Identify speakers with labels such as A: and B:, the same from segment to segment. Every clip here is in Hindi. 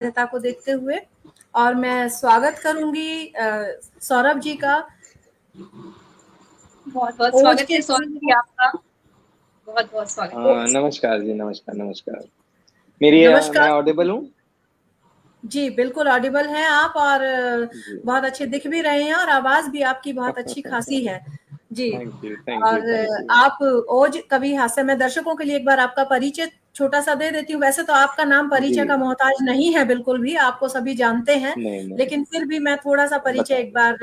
A: वैधता को देखते हुए। और मैं स्वागत करूंगी सौरभ जी का
B: बहुत बहुत
A: ओज
B: स्वागत
A: के
B: है सौरभ जी आपका। बहुत बहुत स्वागत है।
A: नमस्कार
B: जी।
A: नमस्कार नमस्कार। मेरी मैं
B: नमस्कार।
A: ऑडिबल हूँ?
B: जी बिल्कुल ऑडिबल हैं आप, और
A: जी।
B: बहुत अच्छे दिख भी रहे हैं, और आवाज भी आपकी बहुत अच्छी खासी है। जी।
A: थैंक यू थैंक यू
B: और
A: थैंक यू।
B: आप ओज कवि हास्य, मैं दर्शकों के लिए एक बार आपका परिचय छोटा सा दे देती हूँ। वैसे तो आपका नाम
A: जी।
B: परिचय का मोहताज नहीं है बिल्कुल भी, आपको सभी जानते हैं,
A: नहीं नहीं।
B: लेकिन फिर भी मैं थोड़ा सा परिचय
A: बता
B: एक बार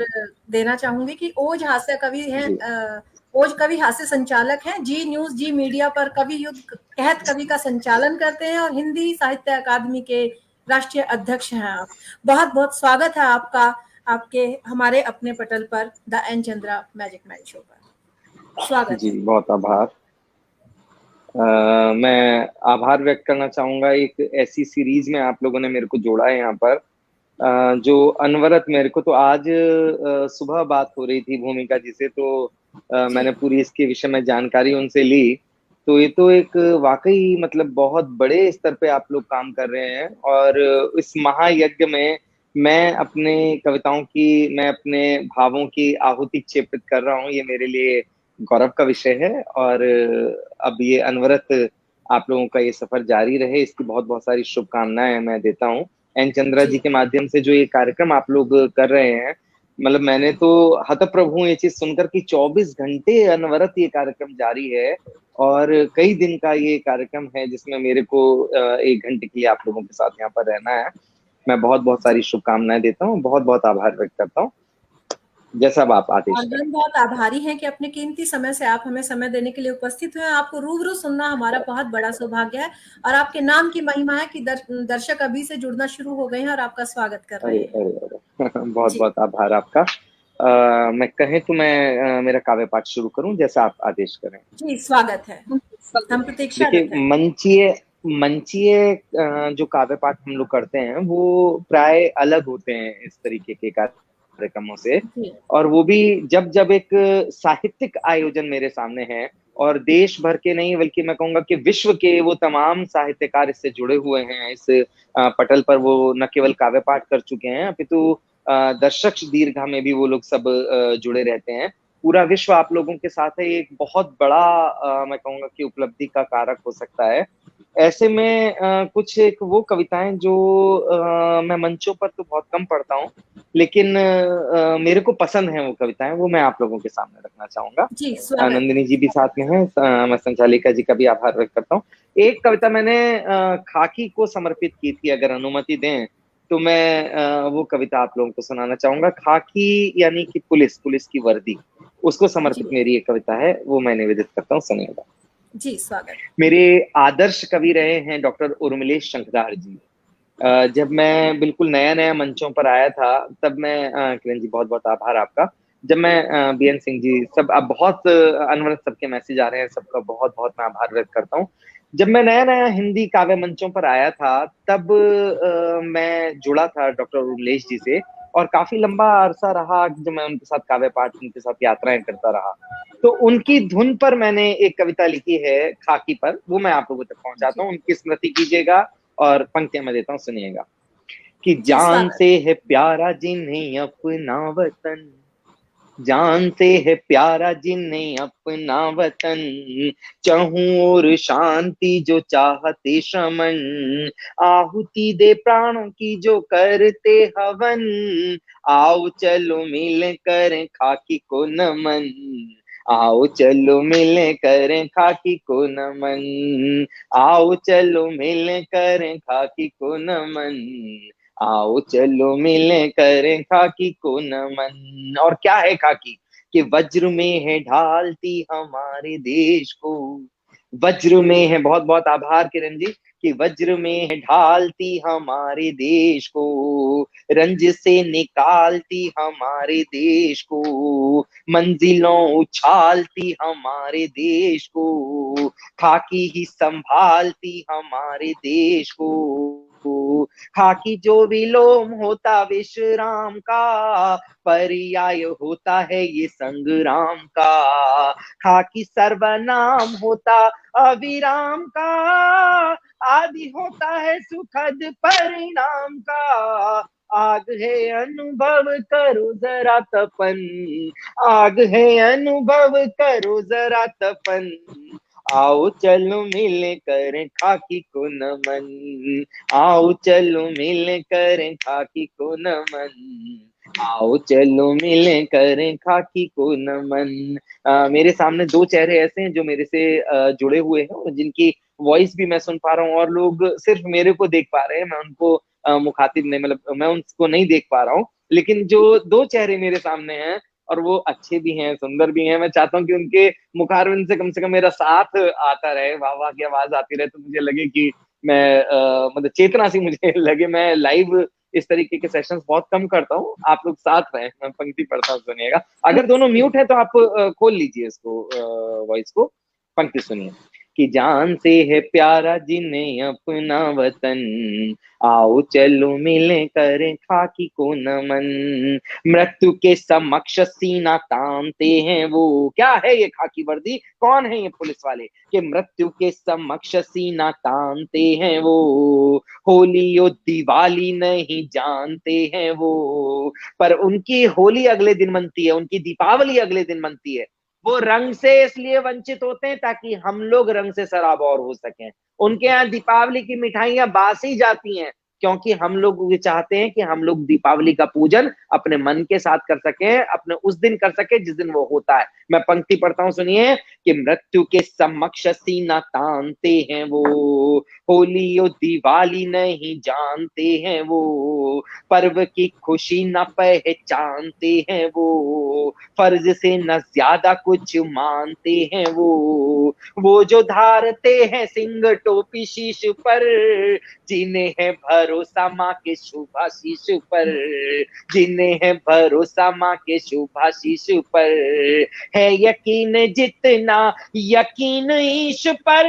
B: देना चाहूंगी कि ओज हास्य कवि हैं।
A: जी
B: ओज कवि हास्य संचालक हैं, जी न्यूज जी मीडिया पर कवि युद्ध कहत कवि का संचालन करते हैं, और हिंदी साहित्य अकादमी के राष्ट्रीय अध्यक्ष हैं आप। बहुत बहुत स्वागत है आपका, आपके हमारे अपने पटल पर, the N Chandra magic man show पर। स्वागत
A: जी।
B: है।
A: बहुत आभार। मैं आभार व्यक्त करना चाहूंगा, एक ऐसी सीरीज में आप लोगों ने मेरे को जोड़ा है यहाँ पर। जो अनवरत मेरे को तो आज सुबह बात हो रही थी भूमिका जी से, तो
B: जी
A: मैंने पूरी इसके विषय में जानकारी उनसे ली। तो ये तो एक वाकई मतलब बहुत बड़े स्तर पे आप लोग काम कर रहे हैं, और इस महायज्ञ में मैं अपने कविताओं की, मैं अपने भावों की आहुति क्षेपित कर रहा हूँ। ये मेरे लिए गौरव का विषय है। और अब ये अनवरत आप लोगों का ये सफर जारी रहे, इसकी बहुत बहुत सारी शुभकामनाएं मैं देता हूँ। एन चंद्रा
B: जी
A: जी के माध्यम से जो ये कार्यक्रम आप लोग कर रहे हैं, मतलब मैंने तो हतप्रभ हूं ये चीज सुनकर कि 24 घंटे अनवरत ये कार्यक्रम जारी है। और कई दिन का ये कार्यक्रम है जिसमें मेरे को 1 घंटे के लिए आप लोगों के साथ यहाँ पर रहना है। मैं बहुत बहुत
B: जी।
A: सारी शुभकामनाएं देता हूँ, बहुत बहुत आभार व्यक्त करता हूँ। जैसा अब आप आदेश
B: और
A: करें।
B: हम बहुत आभारी हैं कि अपने कीमती समय से आप हमें समय देने के लिए उपस्थित हुए हैं। आपको रूबरू सुनना हमारा बहुत बड़ा सौभाग्य है, और आपके नाम की महिमा है कि दर्शक अभी से जुड़ना शुरू हो गए हैं और आपका स्वागत कर रहे
A: अरे
B: हैं।
A: अरे अरे बहुत
B: जी
A: बहुत आभार आपका। मैं कहें तो मैं मेरा काव्य पाठ शुरू करूं, जैसा आप आदेश करें।
B: जी, स्वागत है। हम
A: देखिए,
B: प्रतीक्षारत हैं।
A: मंचीय मंचीय जो काव्य पाठ हम लोग करते हैं वो प्राय अलग होते हैं इस तरीके के कार्यक्रमों से।
B: जी
A: और वो भी जब जब एक साहित्यिक आयोजन मेरे सामने है, और देश भर के नहीं बल्कि मैं कहूंगा कि विश्व के वो तमाम साहित्यकार इससे जुड़े हुए हैं, इस पटल पर वो न केवल काव्य पाठ कर चुके हैं अपितु दर्शक दीर्घा में भी वो लोग सब जुड़े रहते हैं। पूरा विश्व आप लोगों के साथ है, ये एक बहुत बड़ा मैं कहूंगा कि उपलब्धि का कारक हो सकता है। ऐसे में कुछ एक वो कविताएं जो मैं मंचों पर तो बहुत कम पढ़ता हूँ, लेकिन मेरे को पसंद है वो कविताएं, वो मैं आप लोगों के सामने रखना चाहूंगा।
B: जी, स्वागत है।
A: नंदिनी जी भी साथ में है, मैं संचालिका जी का भी आभार व्यक्त करता हूँ। एक कविता मैंने खाकी को समर्पित की थी, अगर अनुमति दें तो मैं वो कविता आप लोगों को सुनाना चाहूंगा। खाकी यानी कि पुलिस, पुलिस की वर्दी, उसको
B: जी
A: समर्पित मेरी एक कविता है, वो मैं निवेदित करता हूँ, सुनिएगा।
B: जी, स्वागत।
A: मेरे आदर्श कवि रहे हैं डॉक्टर उर्मिलेश शंखदार जी। जब मैं बिल्कुल नया नया मंचों पर आया था, तब मैं किरण जी बहुत बहुत आभार आपका। जब मैं बीएन सिंह जी, सब अब बहुत अनवरत सबके मैसेज आ रहे हैं, सबका बहुत बहुत मैं आभार व्यक्त करता हूँ। जब मैं नया नया हिंदी काव्य मंचों पर आया था, तब मैं जुड़ा था डॉक्टर उर्मिलेश जी से, और काफी लंबा अरसा रहा जब मैं उनके साथ काव्य पाठ, उनके साथ यात्राएं करता रहा। तो उनकी धुन पर मैंने एक कविता लिखी है खाकी पर, वो मैं आप लोगों तक पहुंचाता
B: जी
A: हूँ, उनकी स्मृति कीजिएगा। और पंक्तियां मैं देता हूँ, सुनिएगा। कि
B: जी,
A: जान
B: स्वागत।
A: से है प्यारा जिन्हें अपना वतन, जान से है प्यारा जिन्हें अपना वतन, चहूं और शांति जो चाहते शमन, आहुति दे प्राणों की जो करते हवन, आओ चलो मिल कर खाकी को नमन, आओ चलो मिल कर खाकी को नमन, आओ चलो मिल कर खाकी को नमन, आओ चलो मिले करें खाकी को नमन। और क्या है खाकी? कि वज्र में है ढालती हमारे देश को, वज्र में है, बहुत बहुत आभार किरण जी, कि वज्र में है ढालती हमारे देश को, रंज से निकालती हमारे देश को, मंजिलों उछालती हमारे देश को, खाकी ही संभालती हमारे देश को, बापू। खाकी जो विलोम होता विश्राम का, पर्याय होता है ये संग्राम का। खाकी सर्वनाम होता अविराम का, आदि होता है सुखद परिणाम का। आग है अनुभव करो जरा तपन, आग है अनुभव करो जरा तपन। आओ चलो मिले करें खाकी को नमन, आओ चलो मिले करें खाकी को नमन, आओ चलो मिले करें खाकी को नमन। मेरे सामने दो चेहरे ऐसे हैं जो मेरे से जुड़े हुए हैं और जिनकी वॉइस भी मैं सुन पा रहा हूँ, और लोग सिर्फ मेरे को देख पा रहे हैं, मैं उनको मुखातिब नहीं, मतलब मैं उनको नहीं देख पा रहा हूँ। लेकिन जो दो चेहरे मेरे सामने हैं और वो अच्छे भी हैं, सुंदर भी हैं, मैं चाहता हूँ कि उनके मुखारविंद से कम मेरा साथ आता रहे, वाह वाह की आवाज आती रहे, तो मुझे लगे कि मैं मतलब चेतना सी मुझे लगे। मैं लाइव इस तरीके के सेशंस बहुत कम करता हूँ, आप लोग साथ रहें, मैं पंक्ति पढ़ता हूँ, सुनिएगा। अगर दोनों म्यूट है तो आप खोल लीजिए इसको, वॉइस को, पंक्ति सुनिए। कि जान से है प्यारा जिन्हें अपना वतन, आओ चलो मिले करें खाकी को नमन। मृत्यु के समक्ष सीना तानते हैं वो, क्या है ये खाकी वर्दी, कौन है ये पुलिस वाले, कि मृत्यु के समक्ष सीना तानते हैं वो। होली और दिवाली नहीं जानते हैं वो, पर उनकी होली अगले दिन मनती है, उनकी दीपावली अगले दिन मनती है। वो रंग से इसलिए वंचित होते हैं ताकि हम लोग रंग से सराबोर हो सकें। उनके यहाँ दीपावली की मिठाइयां बासी जाती हैं क्योंकि हम लोग ये चाहते हैं कि हम लोग दीपावली का पूजन अपने मन के साथ कर सके, अपने उस दिन कर सके जिस दिन वो होता है। मैं पंक्ति पढ़ता हूं, सुनिए। कि मृत्यु के समक्ष सीना तानते हैं वो, होली और दिवाली नहीं जानते हैं वो, पर्व की खुशी न पहचानते हैं वो, फर्ज से न ज्यादा कुछ मानते हैं वो जो धारते हैं सिंह टोपी शीश पर, जिन्हें है भरोसा माँ के शुभाशीष पर, जिन्हें है भरोसा माँ के शुभाशीष पर, है यकीन जितना यकीन ईश पर,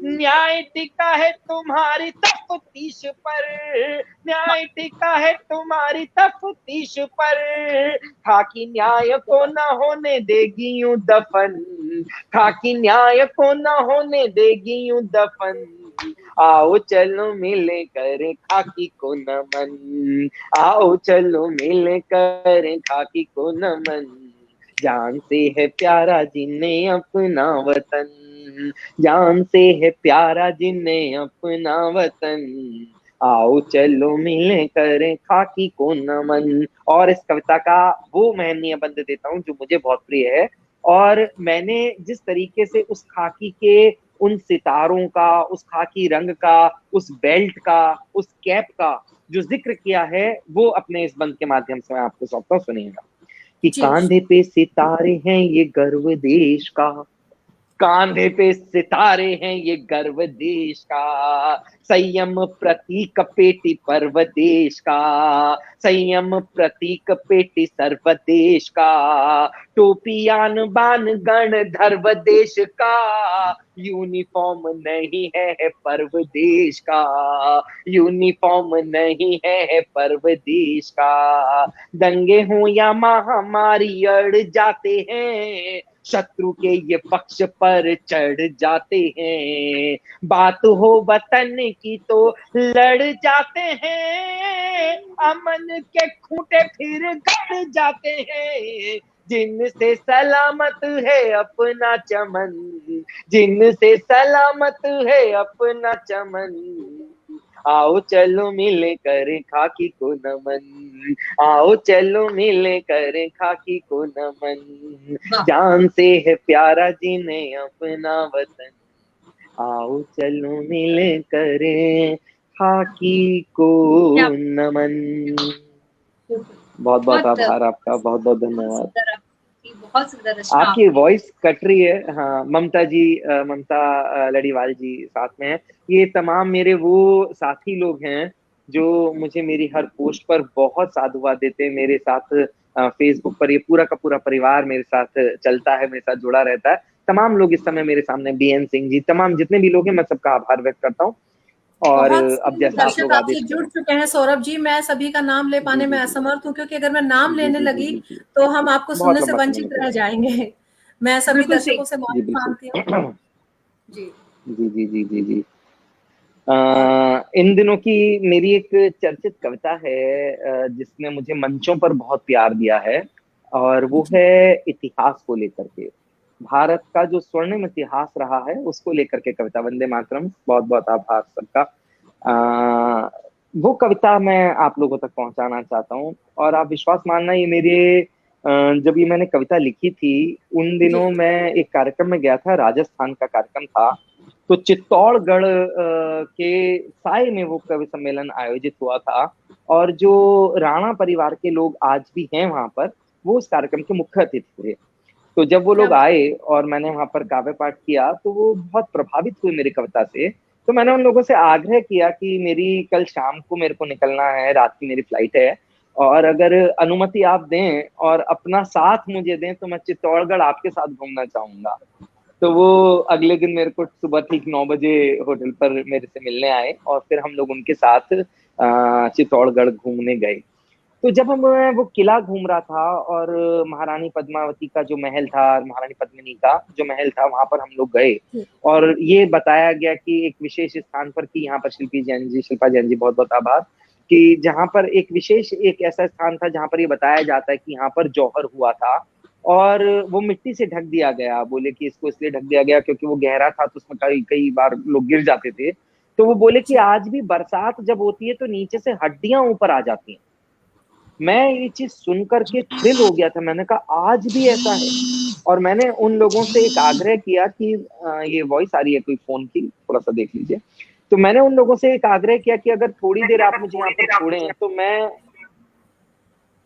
A: न्याय टिका है तुम्हारी तफ्तीश पर, न्याय टिका है तुम्हारी तफ्तीश पर। खाकी न्याय को न होने देगी यूं दफन, खाकी न्याय को न होने देगी यूं दफन। आओ चलो मिले करें खाकी को नमन, आओ चलो मिले करें खाकी को नमन। जान से है प्यारा जिन्हें अपना वतन, जान से है प्यारा जिन्हें अपना वतन, आओ चलो मिले करें खाकी को नमन। और इस कविता का वो महनीय बंद देता हूँ जो मुझे बहुत प्रिय है, और मैंने जिस तरीके से उस खाकी के उन सितारों का, उस खाकी रंग का, उस बेल्ट का, उस कैप का जो जिक्र किया है, वो अपने इस बंद के माध्यम से मैं आपको सौंपता हूँ, सुनिएगा। कि कांधे पे सितारे हैं ये गर्व देश का, कांधे पे सितारे हैं ये गर्व देश का, संयम प्रतीक पेटी पर्व देश का, संयम प्रतीक पेटी सर्व देश का, टोपियान बान गण धर्व देश का, यूनिफॉर्म नहीं है पर्व देश का, यूनिफॉर्म नहीं है पर्व देश का। दंगे हो या महामारी अड़ जाते हैं, शत्रु के ये पक्ष पर चढ़ जाते हैं, बात हो वतन की तो लड़ जाते हैं, अमन के खूंटे फिर गड़ जाते हैं, जिनसे सलामत है अपना चमन, जिनसे सलामत है अपना चमन। आओ चलो मिले करें खाकी को नमन, आओ चलो मिले करें खाकी को नमन। जान से है प्यारा जिन्हें अपना वतन, आओ चलो मिले करें खाकी को नमन। बहुत बहुत आभार आपका, बहुत बहुत धन्यवाद।
C: बहुत सुंदर।
A: आपकी वॉइस कट रही है। हाँ, ममता जी, ममता लड़ीवाल जी साथ में है। ये तमाम मेरे वो साथी लोग हैं जो मुझे मेरी हर पोस्ट पर बहुत साधुवाद देते हैं, मेरे साथ फेसबुक पर ये पूरा का पूरा परिवार मेरे साथ चलता है, मेरे साथ जुड़ा रहता है। तमाम लोग इस समय मेरे सामने, बीएन सिंह जी, तमाम जितने भी लोग हैं, मैं सबका आभार व्यक्त करता हूँ। और
B: बहुत
A: अब
B: से
A: जैसा आप
B: दर्शक
A: लोग
B: आपसे
A: आदेश
B: जुड़
A: करें।
B: चुके हैं सौरभ जी, मैं सभी का नाम ले
A: जी
B: पाने
A: जी
B: में
A: जी
B: असमर्थ हूँ, क्योंकि अगर मैं नाम
A: जी
B: लेने
A: जी जी
B: लगी
A: जी जी,
B: तो हम आपको
A: बहुत
B: सुनने से
A: लंबा समय
B: वंचित रह
A: निकलेगा।
B: जाएंगे। मैं सभी
C: बिल्कुल
B: दर्शकों
C: सही।
B: से
A: जी
B: माफी
A: बिल्कुल।
B: मांगती हूँ। जी।
A: जी जी जी जी जी।
B: और
A: इन दिनों की मेरी एक चर्चित कविता है जिसने मुझे मंचों पर बहुत प्यार दिया है, और वो
B: जी,
A: है इतिहास को लेकर के। भारत का जो स्वर्णिम इतिहास रहा है उसको लेकर के कविता। वंदे मातरम, बहुत बहुत आभार सबका। अ, वो कविता मैं आप लोगों तक पहुंचाना चाहता हूँ। और आप विश्वास मानना, ये मेरे जब ये मैंने कविता लिखी थी उन
B: जी,
A: दिनों मैं एक कार्यक्रम में गया था, राजस्थान का कार्यक्रम था। तो चित्तौड़गढ़ के साय में वो कवि सम्मेलन आयोजित हुआ था, और जो राणा परिवार के लोग आज भी हैं वहां पर, वो उस कार्यक्रम के मुख्य अतिथि थे। तो जब वो
B: क्या
A: लोग
B: बात।
A: आए और मैंने वहां पर काव्य पाठ किया तो वो बहुत प्रभावित हुए मेरी कविता से। तो मैंने उन लोगों से आग्रह किया कि मेरी कल शाम को मेरे को निकलना है, रात की मेरी फ्लाइट है, और अगर अनुमति आप दें और अपना साथ मुझे दें तो मैं चित्तौड़गढ़ आपके साथ घूमना चाहूंगा। तो वो अगले दिन मेरे को सुबह ठीक 9 बजे होटल पर मेरे से मिलने आए, और फिर हम लोग उनके साथ चित्तौड़गढ़ घूमने गए। तो जब हम वो किला घूम रहा था, और महारानी पद्मावती का जो महल था, महारानी पद्मिनी का जो महल था, वहां पर हम लोग गए।
B: जी,
A: और ये बताया गया कि एक विशेष स्थान पर, कि यहाँ पर शिल्पा जैन जी बहुत बहुत आभार, कि जहाँ पर एक विशेष एक ऐसा स्थान था जहाँ पर ये बताया जाता है कि यहाँ पर जौहर हुआ था, और वो मिट्टी से ढक दिया गया। बोले कि इसको इसलिए ढक दिया गया क्योंकि वो गहरा था, तो उसमें कई कई बार लोग गिर जाते थे। तो वो बोले कि
B: जी,
A: आज भी बरसात जब होती है तो नीचे से हड्डियां ऊपर आ जाती हैं। मैं ये चीज सुन करके थ्रिल हो गया था, मैंने कहा आज भी ऐसा है। और मैंने उन लोगों से एक आग्रह किया कि ये वॉइस आ रही है कोई फोन की, थोड़ा सा देख लीजिए। तो मैंने उन लोगों से एक आग्रह किया कि अगर थोड़ी देर आप मुझे यहाँ पर छोड़ें तो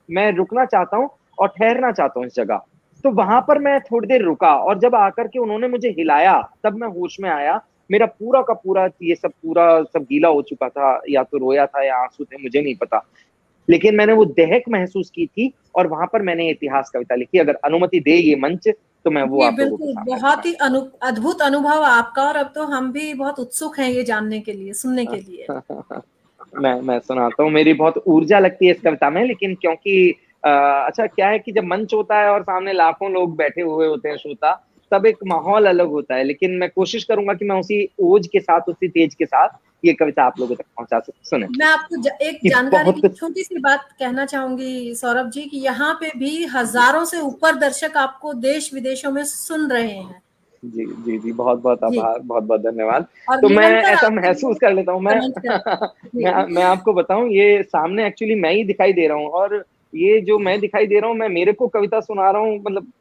A: मैं रुकना चाहता हूँ और ठहरना चाहता हूँ इस जगह। तो वहां पर मैं थोड़ी देर रुका, और जब आकर के उन्होंने मुझे हिलाया तब मैं होश में आया। मेरा पूरा का पूरा ये सब पूरा सब गीला हो चुका था, या तो रोया था या आंसू थे, मुझे नहीं पता। लेकिन मैंने वो दहक महसूस की थी, और वहां पर मैंने इतिहास कविता लिखी। अगर अनुमति दे ये मंच तो मैं वो
B: जी,
A: आप लोगों के
B: बिल्कुल,
A: सामने
B: बहुत
A: रखना
B: ही अद्भुत अनुभव आपका, और अब तो हम भी बहुत उत्सुक हैं ये जानने के लिए, सुनने के लिए।
A: चाहूंगा। मैं सुनाता हूँ। मेरी बहुत ऊर्जा लगती है इस कविता में, लेकिन क्योंकि अच्छा क्या है कि जब मंच होता है और सामने लाखों लोग बैठे हुए होते हैं श्रोता, तब एक माहौल अलग होता है। लेकिन मैं कोशिश करूंगा कि मैं उसी ओज के साथ, उसी तेज के साथ ये कविता आप लोगों तक पहुंचा सकूं। सुने
B: मैं आपको एक
A: कि
B: जानकारी की
A: बहुत।
B: छोटी सी बात कहना चाहूंगी सौरभ जी, कि यहाँ पे भी हजारों से ऊपर दर्शक आपको देश विदेशों में सुन रहे हैं।
A: जी जी जी, बहुत बहुत
B: जी,
A: आभार, बहुत बहुत धन्यवाद।
B: और
A: तो मैं
B: निरंतर
A: ऐसा
B: आपके
A: महसूस कर लेता हूँ, मैं
B: कमेंट कर। जी,
A: मैं आपको बताऊं, ये सामने एक्चुअली मैं ही दिखाई दे रहा हूँ, और ये जो मैं दिखाई दे रहा हूँ, मैं मेरे को कविता सुना रहा हूँ, मतलब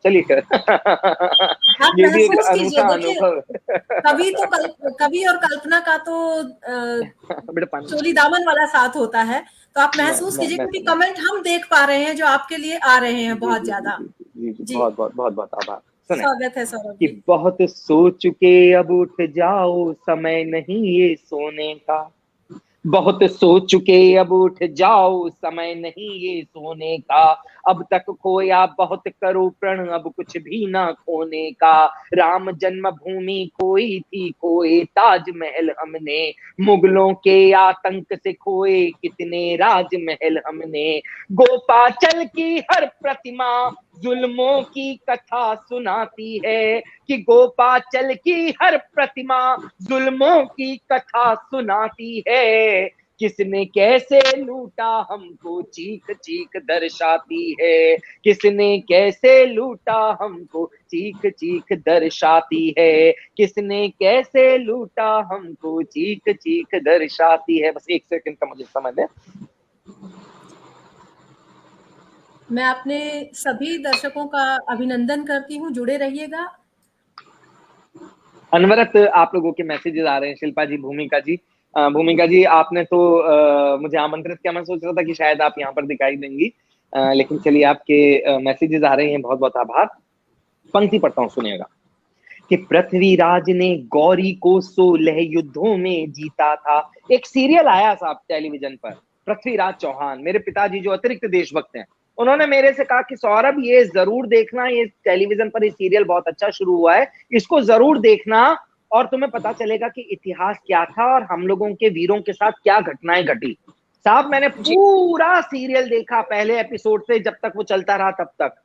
A: चलिए कर
B: आप
A: ये भी एक
B: महसूस कीजिए,
A: अनूठा
B: देखिए,
A: अनुभव
B: कवि और कल्पना का तो
A: बेटा पानी।
B: चोली दामन वाला साथ होता है। तो आप
A: मैं
B: महसूस कीजिए,
A: मैं
B: क्योंकि
A: समझ।
B: कमेंट हम देख पा रहे हैं जो आपके लिए आ रहे हैं
A: जी
B: बहुत
A: जी जी
B: ज्यादा।
A: जी जी जी,
B: जी,
A: बहुत बहुत बहुत बहुत आभार। सुने
B: स्वागत है सौरभ
A: कि
B: जी।
A: बहुत सो चुके अब उठ जाओ, समय नहीं ये सोने का। बहुत सो चुके अब उठ जाओ, समय नहीं ये सोने का। अब तक खोया बहुत करो प्रण, अब कुछ भी ना खोने का। राम जन्मभूमि खोई थी, खोए ताजमहल हमने। मुगलों के आतंक से खोए कितने राजमहल हमने। गोपाचल की हर प्रतिमा जुल्मों की कथा सुनाती है, कि गोपाचल की हर प्रतिमा जुल्मों की कथा सुनाती है। किसने कैसे लूटा हमको चीख चीख दर्शाती है। किसने कैसे लूटा हमको चीख चीख दर्शाती है। किसने कैसे लूटा हमको चीख चीख दर्शाती है। बस 1 सेकंड का मुझे समय दे।
B: मैं अपने सभी दर्शकों का अभिनंदन करती हूँ, जुड़े रहिएगा।
A: अनवरत आप लोगों के मैसेजेस आ रहे हैं, शिल्पा जी, भूमिका जी। भूमिका जी, आपने तो मुझे आमंत्रित किया, मैं सोच रहा था कि शायद आप यहाँ पर दिखाई देंगी, लेकिन चलिए आपके मैसेजेस आ रहे हैं, बहुत बहुत आभार। पंक्ति पढ़ता हूँ, सुनिएगा। कि पृथ्वीराज ने गौरी को 16 युद्धों में जीता था। एक सीरियल आया साहब टेलीविजन पर, पृथ्वीराज चौहान, मेरे पिताजी जो अतिरिक्त देशभक्त हैं, उन्होंने मेरे से कहा कि सौरभ ये जरूर देखना, ये टेलीविजन पर ये सीरियल बहुत अच्छा शुरू हुआ है, इसको जरूर देखना। और तुम्हें पता चलेगा कि इतिहास क्या था और हम लोगों के वीरों के साथ क्या घटनाएं घटी। साहब मैंने पूरा सीरियल देखा पहले एपिसोड से जब तक वो चलता रहा तब तक।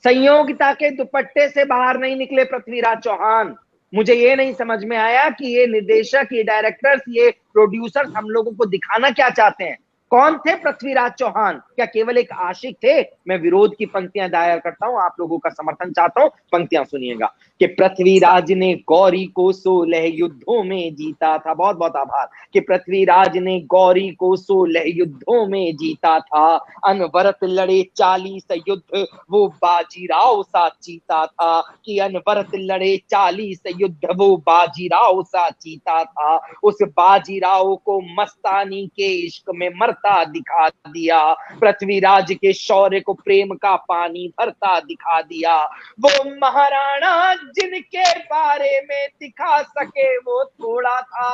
A: संयोगिता के दुपट्टे से बाहर नहीं निकले पृथ्वीराज चौहान। मुझे ये नहीं समझ में आया कि ये निर्देशक, ये डायरेक्टर्स, ये प्रोड्यूसर्स हम लोगों को दिखाना क्या चाहते हैं। कौन थे पृथ्वीराज चौहान? क्या केवल एक आशिक थे? मैं विरोध की पंक्तियां दायर करता हूं, आप लोगों का समर्थन चाहता हूं। पंक्तियां सुनिएगा कि पृथ्वीराज ने गौरी को 16 युद्धों में जीता था। बहुत बहुत आभार। कि पृथ्वीराज ने गौरी को 16 युद्धों में जीता था, अनवरत लड़े 40 युद्ध वो बाजीराव सा जीता था। कि अनवरत लड़े 40 युद्ध वो बाजीराव सा जीता था। उस बाजीराव को मस्तानी के इश्क में मरता दिखा दिया। पृथ्वीराज के शौर्य को प्रेम का पानी भरता दिखा दिया। वो महाराणा जिनके बारे में दिखा सके वो थोड़ा था।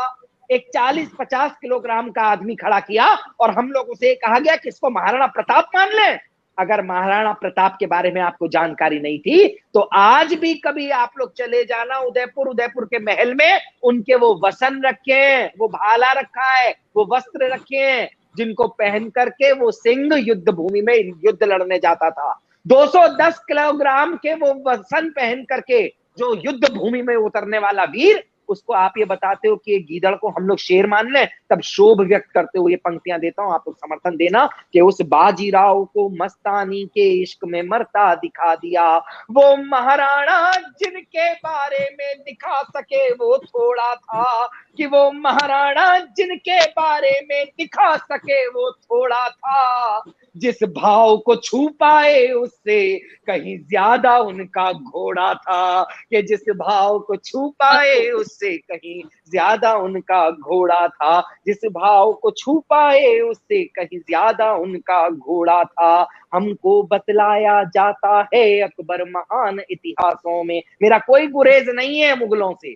A: एक 40-50 किलोग्राम का आदमी खड़ा किया और हम लोगों से कहा गया कि इसको महाराणा प्रताप मान लें। अगर महाराणा प्रताप के बारे में आपको जानकारी नहीं थी तो आज भी कभी आप लोग चले जाना उदयपुर के महल में, उनके वो वसन रखे हैं, वो भाला रखा है, वो वस्त्र रखे हैं जिनको पहन करके वो सिंह युद्ध भूमि में युद्ध लड़ने जाता था। 210 किलोग्राम के वो वसन पहन करके जो युद्ध भूमि में उतरने वाला वीर, उसको आप ये बताते हो कि गीदड़ को हम लोग शेर मान लें। तब शोभ व्यक्त करते हुए पंक्तियां देता हूं, आप लोग समर्थन देना कि उस बाजीराव को मस्तानी के इश्क में मरता दिखा दिया। वो महाराणा जिनके बारे में दिखा सके वो थोड़ा था। कि वो महाराणा जिनके बारे में दिखा सके वो थोड़ा था। जिस भाव को छू पाए उससे कहीं ज्यादा उनका घोड़ा था। कि जिस भाव को छू पाए उससे कहीं ज्यादा उनका घोड़ा था। जिस भाव को छू पाए उससे कहीं ज्यादा उनका घोड़ा था। हमको बतलाया जाता है अकबर महान इतिहासों में। मेरा कोई गुरेज नहीं है मुगलों से,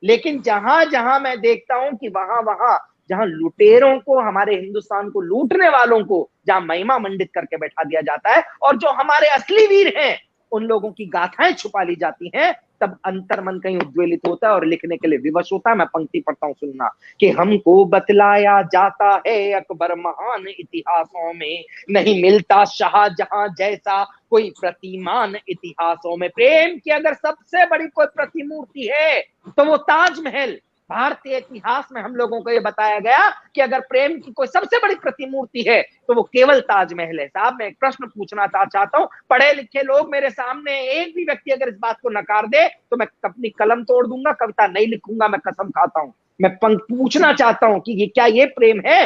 A: लेकिन जहां जहां मैं देखता हूं कि वहां वहां जहां लुटेरों को, हमारे हिंदुस्तान को लूटने वालों को जहां महिमा मंडित करके बैठा दिया जाता है और जो हमारे असली वीर हैं उन लोगों की गाथाएं छुपा ली जाती हैं, तब अंतर्मन कहीं उद्वेलित होता है और लिखने के लिए विवश होता है। मैं पंक्ति पढ़ता हूं, सुनना। कि हमको बतलाया जाता है अकबर महान इतिहासों में, नहीं मिलता शाहजहां जैसा कोई प्रतिमान इतिहासों में। प्रेम की अगर सबसे बड़ी कोई प्रतिमूर्ति है तो वो ताजमहल। भारतीय इतिहास में हम लोगों को यह बताया गया कि अगर प्रेम की कोई सबसे बड़ी प्रतिमूर्ति है तो वो केवल ताजमहल है। साहब मैं एक प्रश्न पूछना चाहता हूं, पढ़े लिखे लोग मेरे सामने एक भी व्यक्ति अगर इस बात को नकार दे तो मैं अपनी कलम तोड़ दूंगा, कविता नहीं लिखूंगा, मैं कसम खाता हूं। मैं पूछना चाहता हूं कि क्या ये प्रेम है?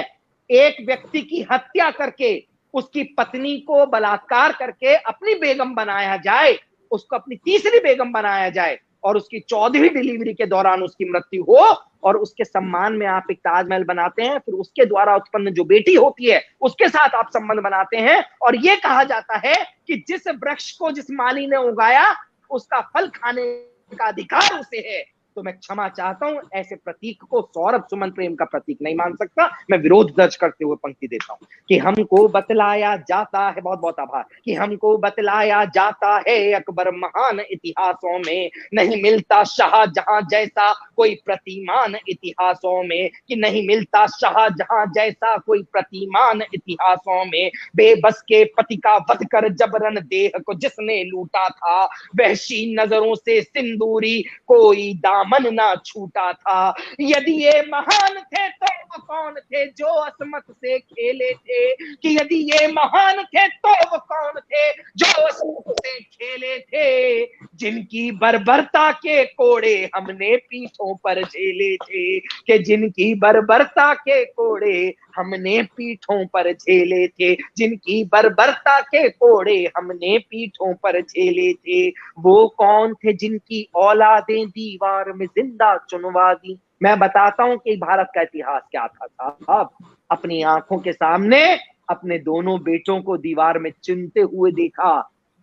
A: एक व्यक्ति की हत्या करके उसकी पत्नी को बलात्कार करके अपनी बेगम बनाया जाए, उसको अपनी तीसरी बेगम बनाया जाए और उसकी 14वीं डिलीवरी के दौरान उसकी मृत्यु हो और उसके सम्मान में आप एक ताजमहल बनाते हैं, फिर उसके द्वारा उत्पन्न जो बेटी होती है उसके साथ आप संबंध बनाते हैं और ये कहा जाता है कि जिस वृक्ष को जिस माली ने उगाया उसका फल खाने का अधिकार उसे है। तो मैं क्षमा चाहता हूं, ऐसे प्रतीक को सौरभ सुमन प्रेम का प्रतीक नहीं मान सकता। मैं विरोध दर्ज करते हुए पंक्ति देता हूं कि हमको बतलाया जाता है, बहुत बहुत आभार, कि हमको बतलाया जाता है अकबर महान इतिहासों में, नहीं मिलता शाहजहां जैसा कोई प्रतिमान इतिहासों में। कि नहीं मिलता शाहजहां जैसा कोई प्रतिमान इतिहासों में। बेबस के पति का वध कर जबरन देह को जिसने लूटा था, वहशी नजरों से सिंदूरी कोई दामन ना छूटा था। यदि ये महान थे तो वो कौन थे जो असमत से खेले थे। कि यदि ये महान थे तो वो कौन थे जो असमत से खेले थे। जिनकी बर्बरता के कोड़े हमने पीठों पर झेले थे। कि जिनकी बर्बरता के कोड़े हमने पीठों पर झेले थे। जिनकी बर्बरता के कोड़े हमने पीठों पर झेले थे। वो कौन थे जिनकी औलादें दीवार में जिंदा चुनवा दी। मैं बताता हूं कि भारत का इतिहास क्या था साहब। अपनी आंखों के सामने अपने दोनों बेटों को दीवार में चुनते हुए देखा।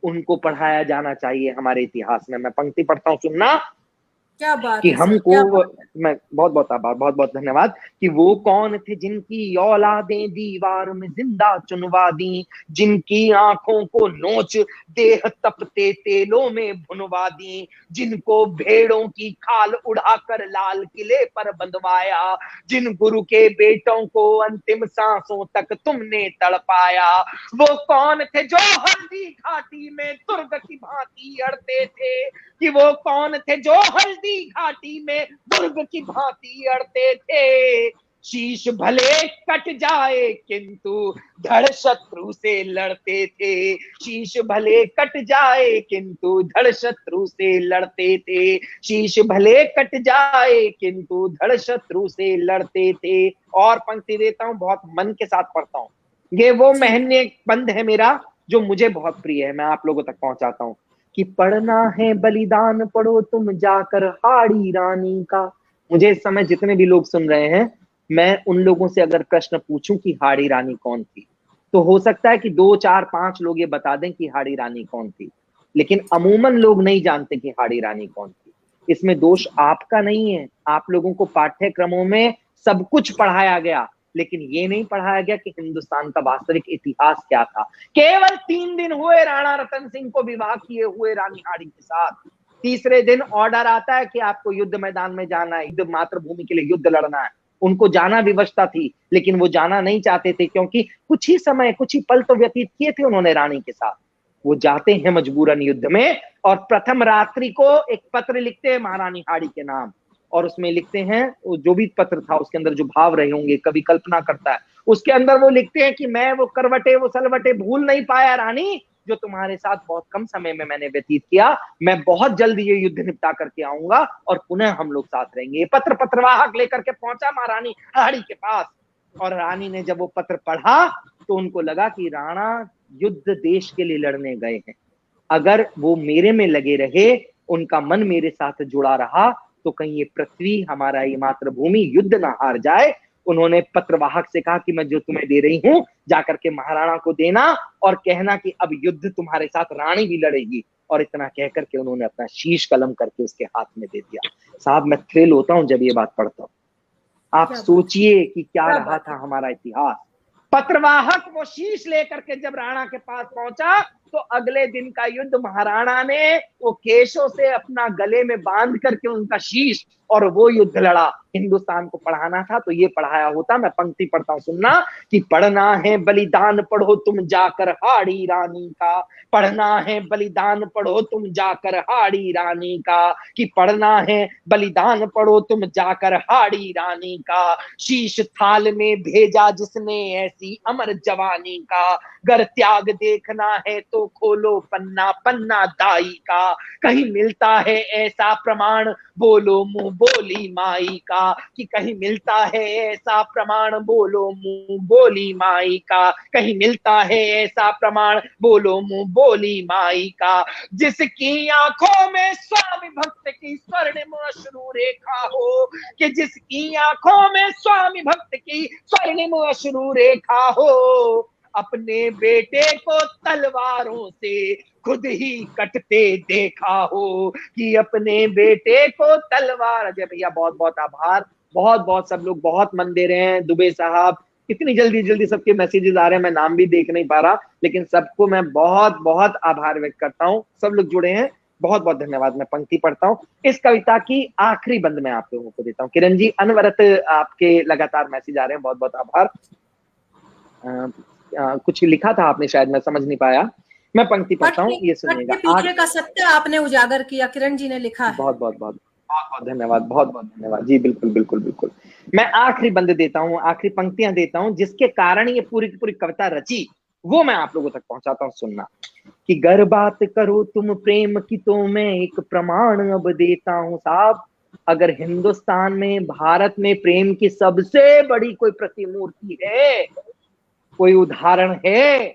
A: उनको पढ़ाया जाना चाहिए हमारे इतिहास में। मैं पंक्ति पढ़ता हूं, सुनना।
B: क्या बात
A: कि
B: है सर,
A: हमको,
B: क्या बात है।
A: मैं बहुत बहुत आभार, बहुत बहुत धन्यवाद। कि वो कौन थे जिनकी औलादें दीवार में जिंदा चुनवा दी, जिनकी आंखों को नोच देह तपते तेलों में भुनवा दी, जिनको भेड़ों की खाल उड़ाकर लाल किले पर बंधवाया, जिन गुरु के बेटों को अंतिम सांसों तक तुमने तड़पाया। वो कौन थे जो हल्दी घाटी में दुर्ग की भांति अड़ते थे, कि वो कौन थे जो हल्दी घाटी में दुर्ग की भांति अड़ते थे। शीश भले कट जाए किंतु धड़ शत्रु से लड़ते थे, शीश भले कट जाए किंतु धड़ शत्रु से लड़ते थे, शीश भले कट जाए किंतु धड़ शत्रु से लड़ते थे। और पंक्ति देता हूं, बहुत मन के साथ पढ़ता हूं। ये वो महन्य बंद है मेरा जो मुझे बहुत प्रिय है, मैं आप लोगों तक पहुंचाता हूं। कि पढ़ना है बलिदान पढ़ो तुम जाकर हाड़ी रानी का। मुझे इस समय जितने भी लोग सुन रहे हैं, मैं उन लोगों से अगर प्रश्न पूछूं कि हाड़ी रानी कौन थी, तो हो सकता है कि 2 4 5 लोग ये बता दें कि हाड़ी रानी कौन थी, लेकिन अमूमन लोग नहीं जानते कि हाड़ी रानी कौन थी। इसमें दोष आपका नहीं है, आप लोगों को पाठ्यक्रमों में सब कुछ पढ़ाया गया, लेकिन ये नहीं पढ़ाया गया कि हिंदुस्तान का वास्तविक इतिहास क्या था। केवल 3 दिन हुए राणा रतन सिंह को विवाह किए हुए रानी हाड़ी के साथ। तीसरे दिन ऑर्डर आता है कि आपको युद्ध मैदान में जाना है, युद्ध मातृभूमि के लिए युद्ध लड़ना है। उनको जाना विवशता थी, लेकिन वो जाना नहीं चाहते थे, क्योंकि कुछ ही समय, कुछ ही पल तो व्यतीत किए थे उन्होंने रानी के साथ। वो जाते हैं मजबूरन युद्ध में, और प्रथम रात्रि को एक पत्र लिखते हैं महारानी हाड़ी के नाम, और उसमें लिखते हैं, जो भी पत्र था उसके अंदर जो भाव रहे होंगे, कभी कल्पना करता है, उसके अंदर वो लिखते हैं कि मैं वो करवटे वो सलवटे भूल नहीं पाया रानी, जो तुम्हारे साथ बहुत कम समय में मैंने व्यतीत किया। मैं बहुत जल्द ये युद्ध निपटा करके आऊंगा और पुनः हम लोग साथ रहेंगे। ये पत्र पत्रवाहक लेकर के पहुंचा महारानी हाड़ी के पास, और रानी ने जब वो पत्र पढ़ा तो उनको लगा कि राणा युद्ध देश के लिए लड़ने गए हैं, अगर वो मेरे में लगे रहे, उनका मन मेरे साथ जुड़ा रहा, तो कहीं ये पृथ्वी, हमारा ये मातृभूमि युद्ध ना हार जाए। उन्होंने पत्रवाहक से कहा कि मैं जो तुम्हें दे रही हूं जाकर के महाराणा को देना और कहना कि अब युद्ध तुम्हारे साथ रानी भी लड़ेगी। और इतना कहकर के उन्होंने अपना शीश कलम करके उसके हाथ में दे दिया। साहब, मैं थ्रिल होता हूं जब ये बात पढ़ता हूं। आप सोचिए कि क्या रहा था हमारा इतिहास। पत्रवाहक वो शीश लेकर के जब राणा के पास पहुंचा, तो अगले दिन का युद्ध महाराणा ने वो केशों से अपना गले में बांध करके उनका शीश, और वो युद्ध लड़ा। हिंदुस्तान को पढ़ाना था तो ये पढ़ाया होता। मैं पंक्ति पढ़ता हूं, सुनना। कि पढ़ना है बलिदान पढ़ो तुम जाकर हाड़ी रानी का, पढ़ना है बलिदान पढ़ो तुम जाकर हाड़ी रानी का, कि पढ़ना है बलिदान पढ़ो तुम जाकर हाड़ी रानी का। शीश थाल में भेजा जिसने ऐसी अमर जवानी का, गर त्याग देखना है तो खोलो पन्ना पन्ना दाई का, कहीं मिलता है ऐसा प्रमाण बोलो मुंह बोली माई का, कि कहीं मिलता है ऐसा प्रमाण बोलो मुंह बोली माई का, कहीं मिलता है ऐसा प्रमाण बोलो मुंह बोली माई का। जिसकी आंखों में स्वामी भक्त की स्वर्णिम अश्रु रेखा हो, कि जिसकी आंखों में स्वामी भक्त की स्वर्णिम अश्रु रेखा हो, अपने बेटे को तलवारों से खुद ही कटते देखा हो, कि अपने बेटे को तलवार। अजय भैया बहुत बहुत आभार, बहुत बहुत सब लोग बहुत मन दे रहे हैं। दुबे साहब, इतनी जल्दी जल्दी सबके मैसेजेस आ रहे हैं, मैं नाम भी देख नहीं पा रहा, लेकिन सबको मैं बहुत बहुत आभार व्यक्त करता हूँ। सब लोग जुड़े हैं, बहुत बहुत धन्यवाद। मैं पंक्ति पढ़ता हूँ, इस कविता की आखिरी बंद मैं आप लोगों को देता हूँ। किरण जी, अनवरत आपके लगातार मैसेज आ रहे हैं, बहुत बहुत आभार। कुछ लिखा था आपने, शायद मैं समझ नहीं पाया। मैं पंक्ति पढ़ता हूँ, ये सुनिएगा।
B: पीछे का सत्य आपने उजागर किया, किरण जी ने लिखा है।
A: बहुत बहुत बहुत बहुत बहुत धन्यवाद, बहुत बहुत धन्यवाद जी। बिल्कुल बिल्कुल बिल्कुल। मैं आखिरी बंद देता हूँ, आखिरी पंक्तियां देता हूँ, जिसके कारण ये पूरी की पूरी कविता रची, वो मैं आप लोगों तक पहुंचाता हूँ। सुनना। कि गर बात करो तुम प्रेम की तो मैं एक प्रमाण अब देता हूँ साहब। अगर हिंदुस्तान में, भारत में प्रेम की सबसे बड़ी कोई प्रतिमूर्ति है, कोई उदाहरण है,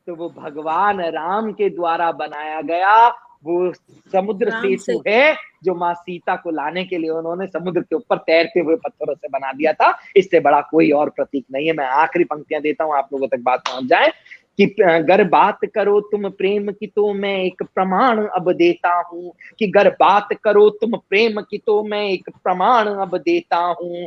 A: तो वो भगवान राम के द्वारा बनाया गया वो समुद्र सेतु है, जो माँ सीता को लाने के लिए उन्होंने समुद्र के ऊपर तैरते हुए पत्थरों से बना दिया था। इससे बड़ा कोई और प्रतीक नहीं है। मैं आखिरी पंक्तियां देता हूं, आप लोगों तक बात पहुंच जाए। कि अगर बात करो तुम प्रेम की तो मैं एक प्रमाण अब देता हूँ, कि अगर बात करो तुम प्रेम की तो मैं एक प्रमाण अब देता हूँ।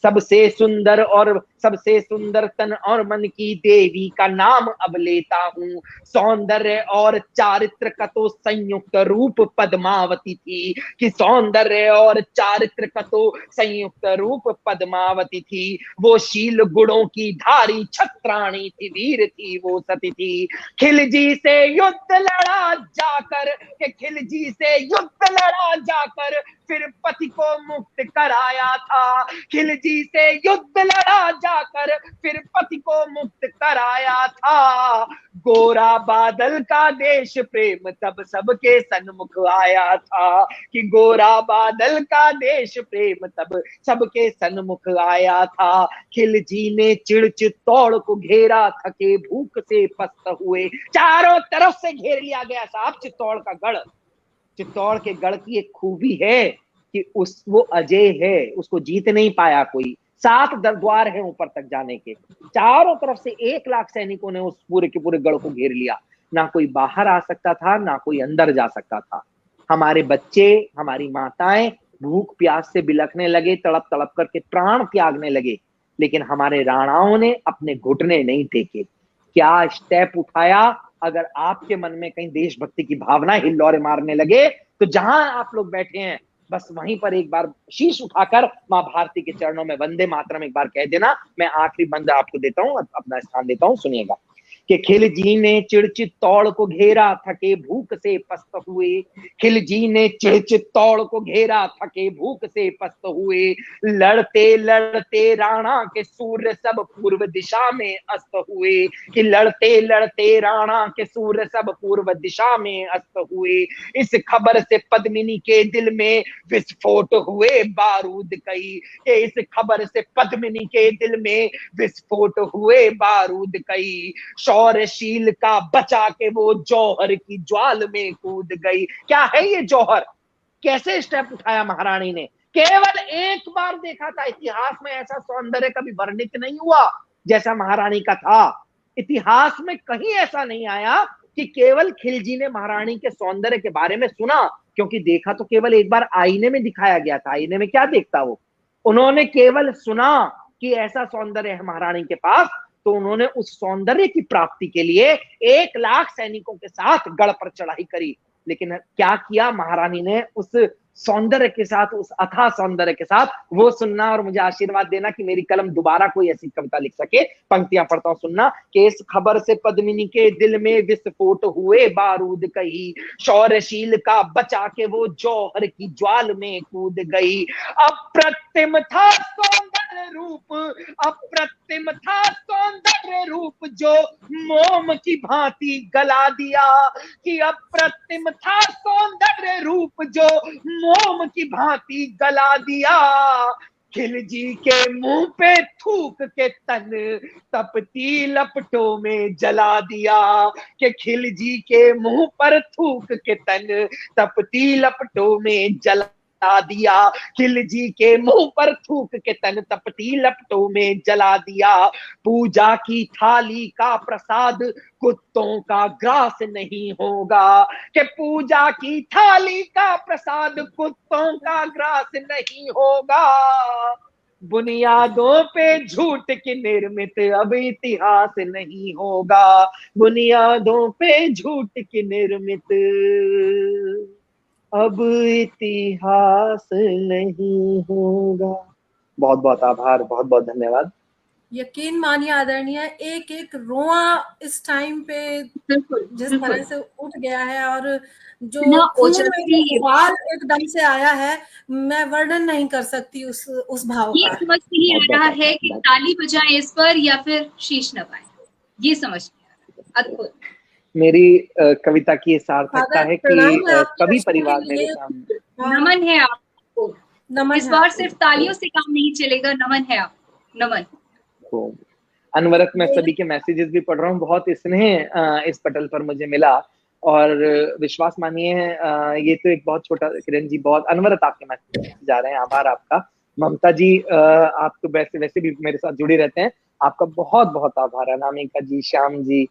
A: सबसे सुंदर और सबसे सुंदर तन और मन की देवी का नाम अब लेता हूँ। सौंदर्य और चारित्र का तो संयुक्त रूप पद्मावती थी, कि सौंदर्य और चारित्र का तो संयुक्त रूप पद्मावती थी। वो शील गुणों की धारी छत्राणी थी, वीर थी वो सती थी। खिलजी से युद्ध लड़ा जाकर, के खिलजी से युद्ध लड़ा जाकर फिर पति को मुक्त कराया था। खिलजी से युद्ध लड़ा जाकर फिर पति को मुक्त कराया था। गोरा बादल का देश प्रेम तब सबके सन्मुख आया था, कि गोरा बादल का देश प्रेम तब सबके सन्मुख आया था। खिलजी ने चिड़ चित्तौड़ को घेरा, थके भूख से पस्त हुए। चारों तरफ से घेर लिया गया साहब चित्तौड़ का गढ़। चित्तौड़ के गढ़ की एक खूबी है कि वो अजय है, उसको जीत नहीं पाया कोई। 7 द्वार है ऊपर तक जाने के। चारों तरफ से 1 लाख सैनिकों ने उस पूरे के पूरे गढ़ को घेर लिया। ना कोई बाहर आ सकता था, ना कोई अंदर जा सकता था। हमारे बच्चे, हमारी माताएं भूख प्यास से बिलखने लगे, तड़प तड़प करके प्राण त्यागने लगे, लेकिन हमारे राणाओं ने अपने घुटने नहीं टेके। क्या स्टेप उठाया। अगर आपके मन में कहीं देशभक्ति की भावना हिल्लौरे मारने लगे तो जहां आप लोग बैठे हैं बस वहीं पर एक बार शीश उठाकर मां भारती के चरणों में वंदे मातरम एक बार कह देना। मैं आखिरी बंद आपको देता हूं, अपना स्थान देता हूं, सुनिएगा। कि खिलजी ने चिड़चित्तौड़ को घेरा, थके भूख से पस्त हुए। खिलजी ने चिड़चित्तौड़ को घेरा, थके भूख से पस्त हुए। लड़ते लड़ते राणा के सूर्य सब पूर्व दिशा में अस्त हुए, कि लड़ते लड़ते राणा के सूर्य सब पूर्व दिशा में अस्त हुए। इस खबर से पद्मिनी के दिल में विस्फोट हुए बारूद कई, कि इस खबर से पद्मिनी के दिल में विस्फोट हुए बारूद कई। शौर्यशील का बचा के वो जौहर की ज्वाल में कूद गई। क्या है ये जौहर, कैसे स्टेप उठाया महारानी ने। केवल एक बार देखा था, इतिहास में ऐसा सौंदर्य कभी वर्णित नहीं हुआ जैसा महारानी का था। इतिहास में कहीं ऐसा नहीं आया कि केवल खिलजी ने महारानी के सौंदर्य के बारे में सुना, क्योंकि देखा तो केवल एक बार आईने में दिखाया गया था। आईने में क्या देखता वो, उन्होंने केवल सुना कि ऐसा सौंदर्य है महारानी के पास, तो उन्होंने उस सौंदर्य की प्राप्ति के लिए 1 लाख सैनिकों के साथ गढ़ पर चढ़ाई करी। लेकिन क्या किया महारानी ने उस सौंदर्य के साथ, उस अथाह सौंदर्य के साथ, वो सुनना और मुझे आशीर्वाद देना कि मेरी कलम दोबारा कोई ऐसी कविता लिख सके। पंक्तियां पढ़ता हूं, सुनना। कि इस खबर से पद्मिनी के दिल में विस्फोट हुए बारूद कही, शौर्यशील का बचा के वो जौहर की ज्वाल में कूद गई। अप्रतिम था सौंदर्य रूप, अप्रतिम था सौंदर्य रूप जो मोम की भांति गला दिया, कि अप्रतिम था सौंदर्य रूप जो मोम की भांति गला दिया। खिलजी के मुंह पे थूक के तन तपती लपटों में जला दिया, कि खिलजी के मुंह पर थूक के तन तपती लपटों में जला दिया। खिलजी के मुंह पर थूक के तन तपती लपटों में जला दिया। पूजा की थाली का प्रसाद कुत्तों का ग्रास नहीं होगा, कि पूजा की थाली का प्रसाद कुत्तों का ग्रास नहीं होगा। बुनियादों पे झूठ की निर्मित अब इतिहास नहीं होगा, बुनियादों पे झूठ की निर्मित अब इतिहास नहीं होगा। बहुत बहुत आभार, बहुत बहुत धन्यवाद।
B: यकीन मानिए आदरणीय, एक एक रोआ इस टाइम पे जिस तरह से उठ गया है और जो खून में जो उबाल एकदम से आया है, मैं वर्णन नहीं कर सकती उस भाव
C: ये
B: का।
C: समझ नहीं आ रहा है कि ताली बजाएं इस पर या फिर शीश नवाएं, ये समझ नहीं आ रहा। अद्भुत।
A: मेरी कविता की सार्थकता है कि कवि परिवार मेरे सामने।
C: नमन है आपको,
B: नमन
C: इस बार सिर्फ तालियों से काम नहीं चलेगा, नमन है आप, नमन।
A: अनवरत मैं सभी के मैसेजेस भी पढ़ रहा हूँ, बहुत स्नेह इस पटल पर मुझे मिला और विश्वास मानिए ये तो एक बहुत छोटा, किरण जी बहुत अनवरत आपके मैसेज जा रहे हैं, आभार आपका। ममता जी आप तो वैसे भी मेरे साथ जुड़े रहते हैं, आपका बहुत बहुत आभार। अनामिका जी, श्याम जी,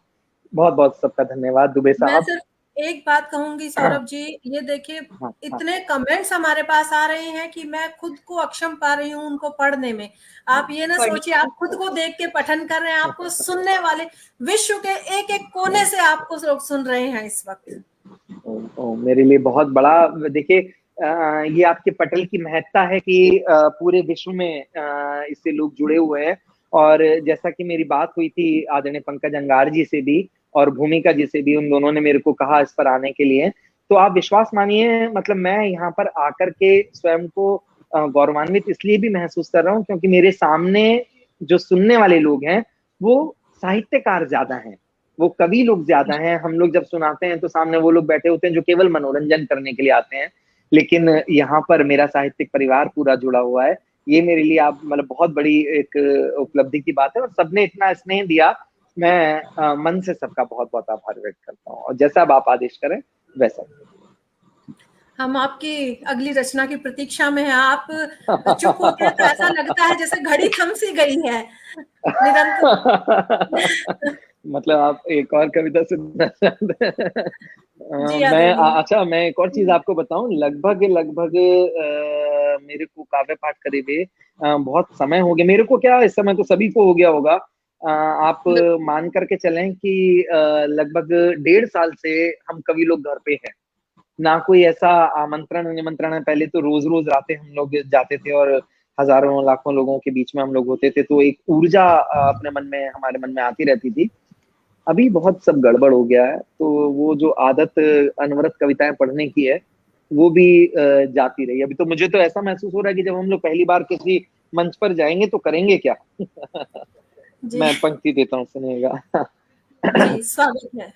A: बहुत बहुत सबका धन्यवाद। दुबे
B: मैं
A: साहब।
B: सिर्फ एक बात कहूंगी सौरभ जी, ये देखिए
A: हाँ, हाँ।
B: इतने कमेंट्स हमारे पास आ रहे हैं कि मैं खुद को अक्षम पा रही हूँ उनको पढ़ने में। आप ये ना सोचिए आप खुद को देख के पठन कर रहे हैं, आपको सुनने वाले विश्व के एक एक कोने से आपको लोग सुन रहे हैं इस वक्त।
A: मेरे लिए बहुत बड़ा, देखिए ये आपके पटल की महत्ता है कि पूरे विश्व में इससे लोग जुड़े हुए हैं। और जैसा कि मेरी बात हुई थी आदरणीय पंकज अंगार जी से भी और भूमिका जी से भी, उन दोनों ने मेरे को कहा इस पर आने के लिए, तो आप विश्वास मानिए, मतलब मैं यहाँ पर आकर के स्वयं को गौरवान्वित इसलिए भी महसूस कर रहा हूँ क्योंकि मेरे सामने जो सुनने वाले लोग हैं वो साहित्यकार ज्यादा हैं, वो कवि लोग ज्यादा हैं। हम लोग जब सुनाते हैं तो सामने वो लोग बैठे होते हैं जो केवल मनोरंजन करने के लिए आते हैं, लेकिन यहाँ पर मेरा साहित्यिक परिवार पूरा जुड़ा हुआ है। ये मेरे लिए आप मतलब बहुत बड़ी एक उपलब्धि की बात है और सबने इतना स्नेह दिया। मैं मन से सबका बहुत बहुत आभार व्यक्त करता हूँ और जैसा अब आप आदेश करें वैसा।
B: हम आपकी अगली रचना की प्रतीक्षा में हैं। आप चुप होते हैं तो ऐसा लगता है जैसे घड़ी थम सी गई है निरंतर।
A: मतलब आप एक और कविता सुनना चाहते हैं?
B: जी
A: मैं
B: आदरणीय।
A: अच्छा, मैं एक और चीज आपको बताऊं, लगभग लगभग मेरे को काव्य पाठ करे हुए बहुत समय हो गया। मेरे को क्या, इस समय तो सभी को हो गया होगा। आप मान करके चलें कि लगभग 1.5 साल से हम कवि लोग घर पे हैं। ना कोई ऐसा आमंत्रण निमंत्रण है। पहले तो रोज रोज रातें हम लोग जाते थे और हजारों लाखों लोगों के बीच में हम लोग होते थे, तो एक ऊर्जा अपने मन में, हमारे मन में आती रहती थी। अभी बहुत सब गड़बड़ हो गया है, तो वो जो आदत अनवरत कविताएं पढ़ने की है वो भी जाती रही। अभी तो मुझे तो ऐसा महसूस हो रहा है कि जब हम लोग पहली बार किसी मंच पर जाएंगे तो करेंगे क्या।
B: जी
A: मैं पंक्ति देता हूँ, सुनिएगा।
B: जी स्वागत है।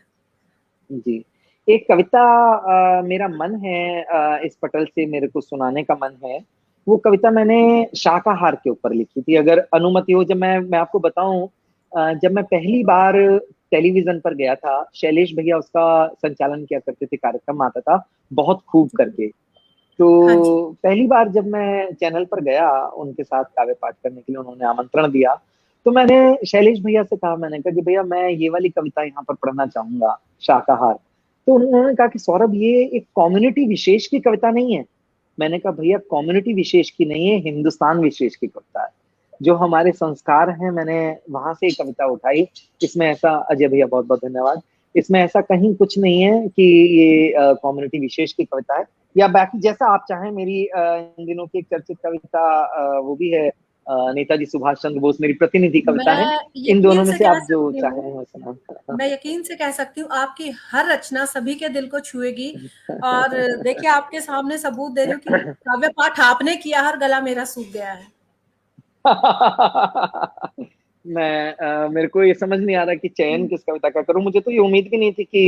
A: जी, एक कविता मेरा मन है इस पटल से मेरे को सुनाने का मन है। वो कविता मैंने शाकाहार के ऊपर लिखी थी, अगर अनुमति हो। जब मैं आपको बताऊं, जब मैं पहली बार टेलीविजन पर गया था, शैलेश भैया उसका संचालन किया करते थे, कार्यक्रम आता था बहुत खूब करके।
B: हाँ जी।
A: तो पहली बार जब मैं चैनल पर गया उनके साथ काव्य पाठ करने के लिए, उन्होंने आमंत्रण दिया, तो मैंने शैलेश भैया से कहा, मैंने कहा कि भैया मैं ये वाली कविता यहाँ पर पढ़ना चाहूंगा, शाकाहार। तो उन्होंने कहा कि सौरभ ये एक कम्युनिटी विशेष की कविता नहीं है। मैंने कहा भैया कम्युनिटी विशेष की नहीं है, हिंदुस्तान विशेष की कविता है, जो हमारे संस्कार हैं। मैंने वहां से एक कविता उठाई। इसमें ऐसा, अजय भैया बहुत बहुत धन्यवाद, इसमें ऐसा कहीं कुछ नहीं है कि ये कम्युनिटी विशेष की कविता है या बाकी जैसा आप चाहें। मेरी इन दिनों की एक चर्चित कविता वो भी है, नेताजी सुभाष चंद्र बोस, मेरी प्रतिनिधि कविता है।
B: मैं
A: इन दोनों
B: यकीन
A: में
B: से
A: से
B: कह
A: आप जो
B: सकती
A: चाहें
B: हूँ
A: वो सुना।
B: मैं यकीन से कह सकती हूँ आपकी हर रचना सभी के दिल को छुएगी। और देखिए आपके सामने सबूत दे रही हूँ कि काव्य पाठ आपने किया, हर गला मेरा सूख गया है।
A: मेरे को ये समझ नहीं आ रहा कि चयन किस कविता का करूं। मुझे तो ये उम्मीद भी नहीं थी कि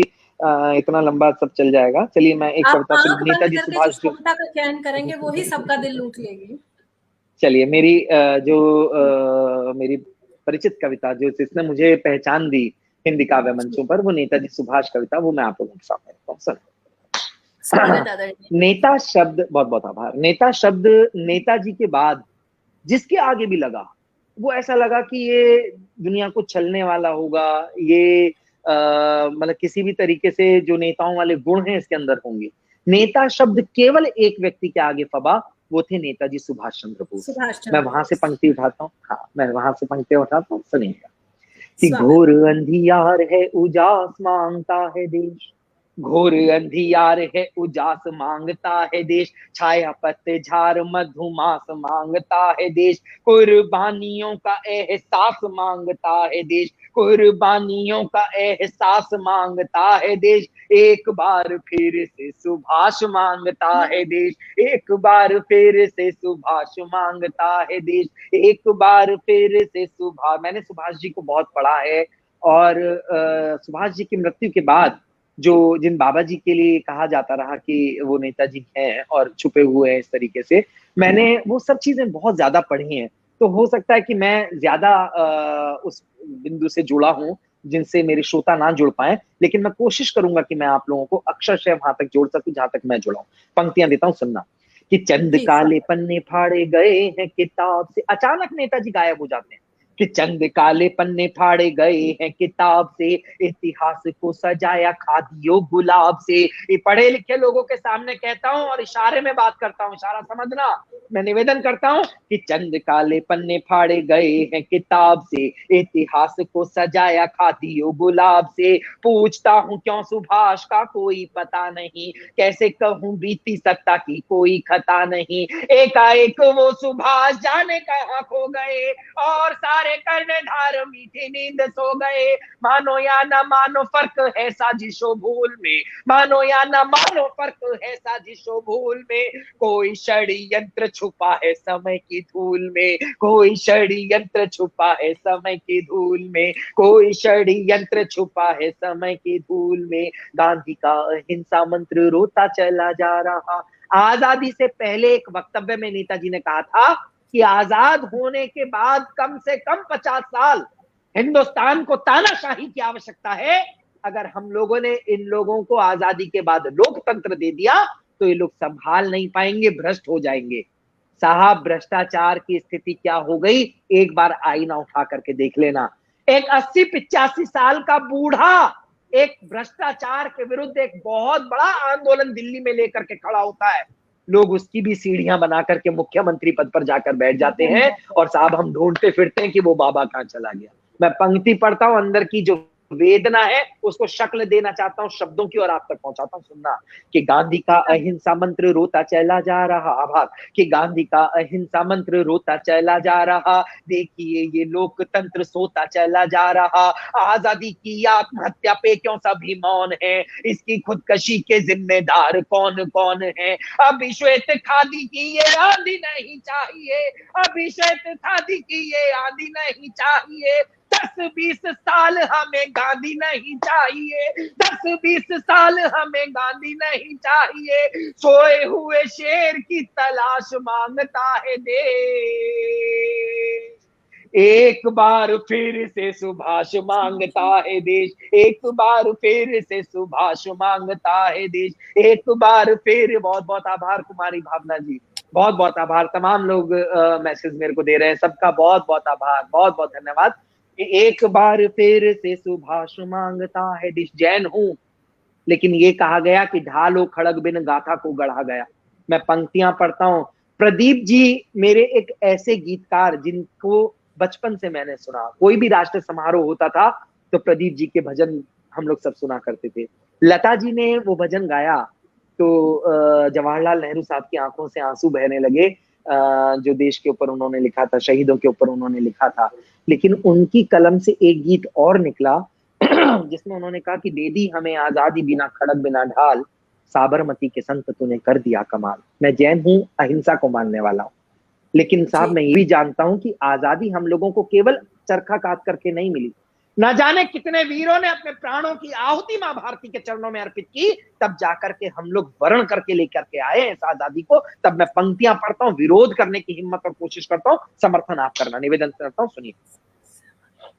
A: इतना लंबा सब चल जाएगा। चलिए मैं एक
B: आप
A: कविता फिर
B: आंख बंद
A: नेताजी
B: करके जिस
A: सुभाष जो,
B: कविता का चयन करेंगे वही सबका दिल लूट लेगी।
A: चलिए मेरी मेरी परिचित कविता जो जिसने मुझे पहचान दी हिंदी काव्य मंचों पर, वो नेताजी सुभाष कविता, वो मैं आप लोगों के सामने रखता हूँ।
B: स्वागत आदरणीय।
A: नेता शब्द, बहुत बहुत आभार। नेता शब्द नेताजी के बाद जिसके आगे भी लगा, वो ऐसा लगा कि ये दुनिया को छलने वाला होगा। ये मतलब किसी भी तरीके से जो नेताओं वाले गुण हैं इसके अंदर होंगे। नेता शब्द केवल एक व्यक्ति के आगे फबा, वो थे नेताजी सुभाष चंद्र बोस।
B: सुभाष
A: मैं
B: चंद्र
A: वहां से
B: बोस।
A: पंक्ति उठाता हूँ, हाँ मैं वहां से पंक्ति उठाता हूँ, सुनिएगा। कि
B: स्वागत।
A: घोर अंधियार है उजास मांगता है देश, घोर अंधियार है उजास मांगता है देश, छाया पतझार मधुमास मांगता है देश, कुर्बानियों का एहसास मांगता है देश, कुर्बानियों का एहसास मांगता है देश। एक बार फिर से सुभाष मांगता है देश, एक बार फिर से सुभाष मांगता है देश, एक बार फिर से सुभाष। मैंने सुभाष जी को बहुत पढ़ा है और सुभाष जी की मृत्यु के बाद जो जिन बाबा जी के लिए कहा जाता रहा कि वो नेताजी हैं और छुपे हुए हैं इस तरीके से, मैंने वो सब चीजें बहुत ज्यादा पढ़ी हैं। तो हो सकता है कि मैं ज्यादा उस बिंदु से जुड़ा हूं जिनसे मेरे श्रोता ना जुड़ पाए, लेकिन मैं कोशिश करूंगा कि मैं आप लोगों को अक्षरशः वहां तक जोड़ सकूं जहां तक मैं जुड़ा हूं। पंक्तियां देता हूं, सुनना। कि चंद
B: जी
A: काले
B: स्वागत।
A: पन्ने फाड़े गए हैं किताब से, अचानक नेताजी गायब हो जाते हैं। कि चंद काले पन्ने फाड़े गए हैं किताब से, इतिहास को सजाया खादियो गुलाब से। ये पढ़े लिखे लोगों के सामने कहता हूं और इशारे में बात करता हूं, इशारा समझना। मैं निवेदन करता हूं कि चंद काले पन्ने फाड़े गए हैं किताब से, इतिहास को सजाया खादियो गुलाब से। पूछता हूं क्यों सुभाष का कोई पता नहीं, कैसे कहूं बीती सत्ता की कोई खता नहीं। एकाएक वो सुभाष जाने कहां खो गए, और सारे कर्णधार मीठी नींद सो गए। मानो या न मानो फर्क है साजिशो भूल में, मानो या न मानो फर्क है साजिशो भूल में। कोई षड्यंत्र छुपा है समय की धूल में, कोई षड्यंत्र छुपा है समय की धूल में, कोई षड्यंत्र छुपा है समय की धूल में। गांधी का अहिंसा मंत्र रोता चला जा रहा। आजादी से पहले एक वक्तव्य में नेताजी ने कहा था कि आजाद होने के बाद कम से कम 50 साल हिंदुस्तान को तानाशाही की आवश्यकता है। अगर हम लोगों ने इन लोगों को आजादी के बाद लोकतंत्र दे दिया तो ये लोग संभाल नहीं पाएंगे, भ्रष्ट हो जाएंगे। साहब, भ्रष्टाचार की स्थिति क्या हो गई, एक बार आईना उठा करके देख लेना। एक 80-85 साल का बूढ़ा एक भ्रष्टाचार के विरुद्ध एक बहुत बड़ा आंदोलन दिल्ली में लेकर के खड़ा होता है, लोग उसकी भी सीढ़ियां बना करके मुख्यमंत्री पद पर जाकर बैठ जाते हैं, और साहब हम ढूंढते फिरते हैं कि वो बाबा कहां चला गया। मैं पंक्ति पढ़ता हूं, अंदर की जो वेदना है उसको शक्ल देना चाहता हूं, शब्दों की और आप तक पहुंचाता हूं। सुनना कि गांधी का अहिंसा मंत्र रोता चला जा रहा, आभार, कि गांधी का अहिंसा मंत्र रोता चला जा रहा। देखिए ये लोकतंत्र सोता चला जा रहा। आजादी की आत्महत्या पे क्यों सभी मौन है, इसकी खुदकशी के जिम्मेदार कौन कौन है। अभी श्वेत खादी की ये आंधी नहीं चाहिए, अभी श्वेत खादी की ये आंधी नहीं चाहिए। 10-20 साल हमें गांधी नहीं चाहिए, 10-20 साल हमें गांधी नहीं चाहिए। सोए हुए शेर की तलाश मांगता है देश, एक बार फिर से सुभाष मांगता है देश, एक बार फिर से सुभाष मांगता है देश, एक बार फिर। बहुत बहुत आभार कुमारी भावना जी, बहुत बहुत आभार। तमाम लोग मैसेज मेरे को दे रहे हैं, सबका बहुत बहुत आभार, बहुत बहुत धन्यवाद। एक बार फिर से सुभाष मांगता है देश। जैन हूं, लेकिन ये कहा गया कि ढालो खड़ग बिन गाथा को गढ़ा गया। मैं पंक्तियां पढ़ता हूं। प्रदीप जी मेरे एक ऐसे गीतकार जिनको बचपन से मैंने सुना, कोई भी राष्ट्रीय समारोह होता था तो प्रदीप जी के भजन हम लोग सब सुना करते थे। लता जी ने वो भजन गाया तो जवाहरलाल नेहरू साहब की आंखों से आंसू बहने लगे, जो देश के ऊपर उन्होंने लिखा था, शहीदों के ऊपर उन्होंने लिखा था। लेकिन उनकी कलम से एक गीत और निकला जिसमें उन्होंने कहा कि दे दी हमें आजादी बिना खड़ग बिना ढाल, साबरमती के संत तूने कर दिया कमाल। मैं जैन हूं, अहिंसा को मानने वाला हूं, लेकिन साहब मैं ये भी जानता हूं कि आजादी हम लोगों को केवल चरखा काट करके नहीं मिली। न जाने कितने वीरों ने अपने प्राणों की आहुति मां भारती के चरणों में अर्पित की, तब जाकर के हम लोग वर्ण करके लेकर के आए इस आजादी को। तब मैं पंक्तियां पढ़ता हूं, विरोध करने की हिम्मत और कोशिश करता हूं, समर्थन आप करना, निवेदन करता हूं, सुनिए।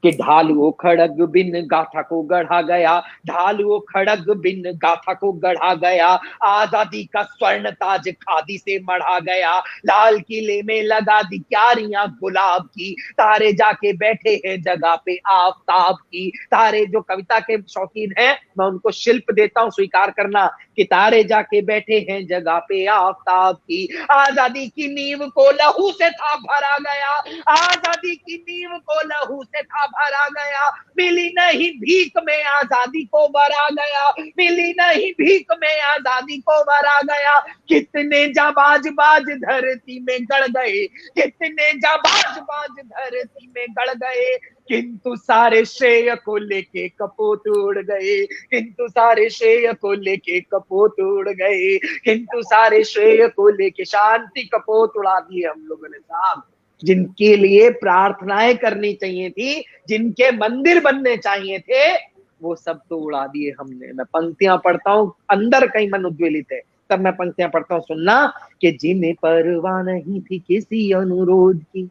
A: कि ढालुओ खड़ग बिन गाथा को गढ़ा गया, ढालुओ खड़ग बिन गाथा को गढ़ा गया। आजादी का स्वर्ण ताज खादी से मढ़ा गया, लाल किले में लगा दी क्यारियां गुलाब की, तारे जाके बैठे हैं जगह पे आफताब की। तारे जो कविता के शौकीन हैं, मैं उनको शिल्प देता हूं, स्वीकार करना कि तारे जाके बैठे हैं जगह पे आफताब की। आजादी की नींव को लहू से था भरा गया, आजादी की नींव को लहू से था भरा गया। मिली नहीं भीख में आजादी को भरा गया, मिली नहीं भीख में आजादी को भरा गया। कितने जाबाज बाज धरती में गड़ गए, कितने जाबाज बाज धरती में गड़ गए, किंतु सारे श्रेय को लेके कपोत उड़ गए, किंतु सारे श्रेय को लेके कपोत उड़ गए, किंतु सारे श्रेय को लेके शांति कपोत उड़ा दिए हम लोगों ने साहब। जिनके लिए प्रार्थनाएं करनी चाहिए थी, जिनके मंदिर बनने चाहिए थे, वो सब तो उड़ा दिए हमने। मैं पंक्तियां पढ़ता हूं, अंदर कहीं मन उद्वेलित है, तब मैं पंक्तियां पढ़ता हूं, सुनना। कि जिन्हें परवाह नहीं थी किसी अनुरोध की,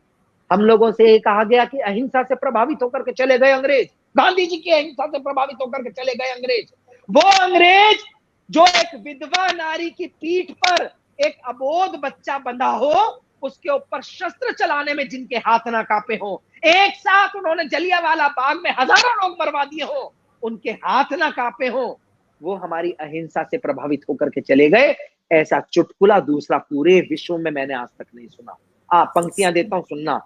A: हम लोगों से कहा गया कि अहिंसा से प्रभावित होकर के चले गए अंग्रेज, गांधी जी की अहिंसा से प्रभावित होकर के चले गए अंग्रेज। वो अंग्रेज जो एक विधवा नारी की पीठ पर एक अबोध बच्चा बंधा हो,
D: उसके ऊपर शस्त्र चलाने में जिनके हाथ ना कांपे हो, एक साथ उन्होंने जलियांवाला बाग में हजारों लोग मरवा दिए हो, उनके हाथ ना कांपे हो, वो हमारी अहिंसा से प्रभावित होकर के चले गए। ऐसा चुटकुला दूसरा पूरे विश्व में मैंने आज तक नहीं सुना। पंक्तियां देता हूं, सुनना।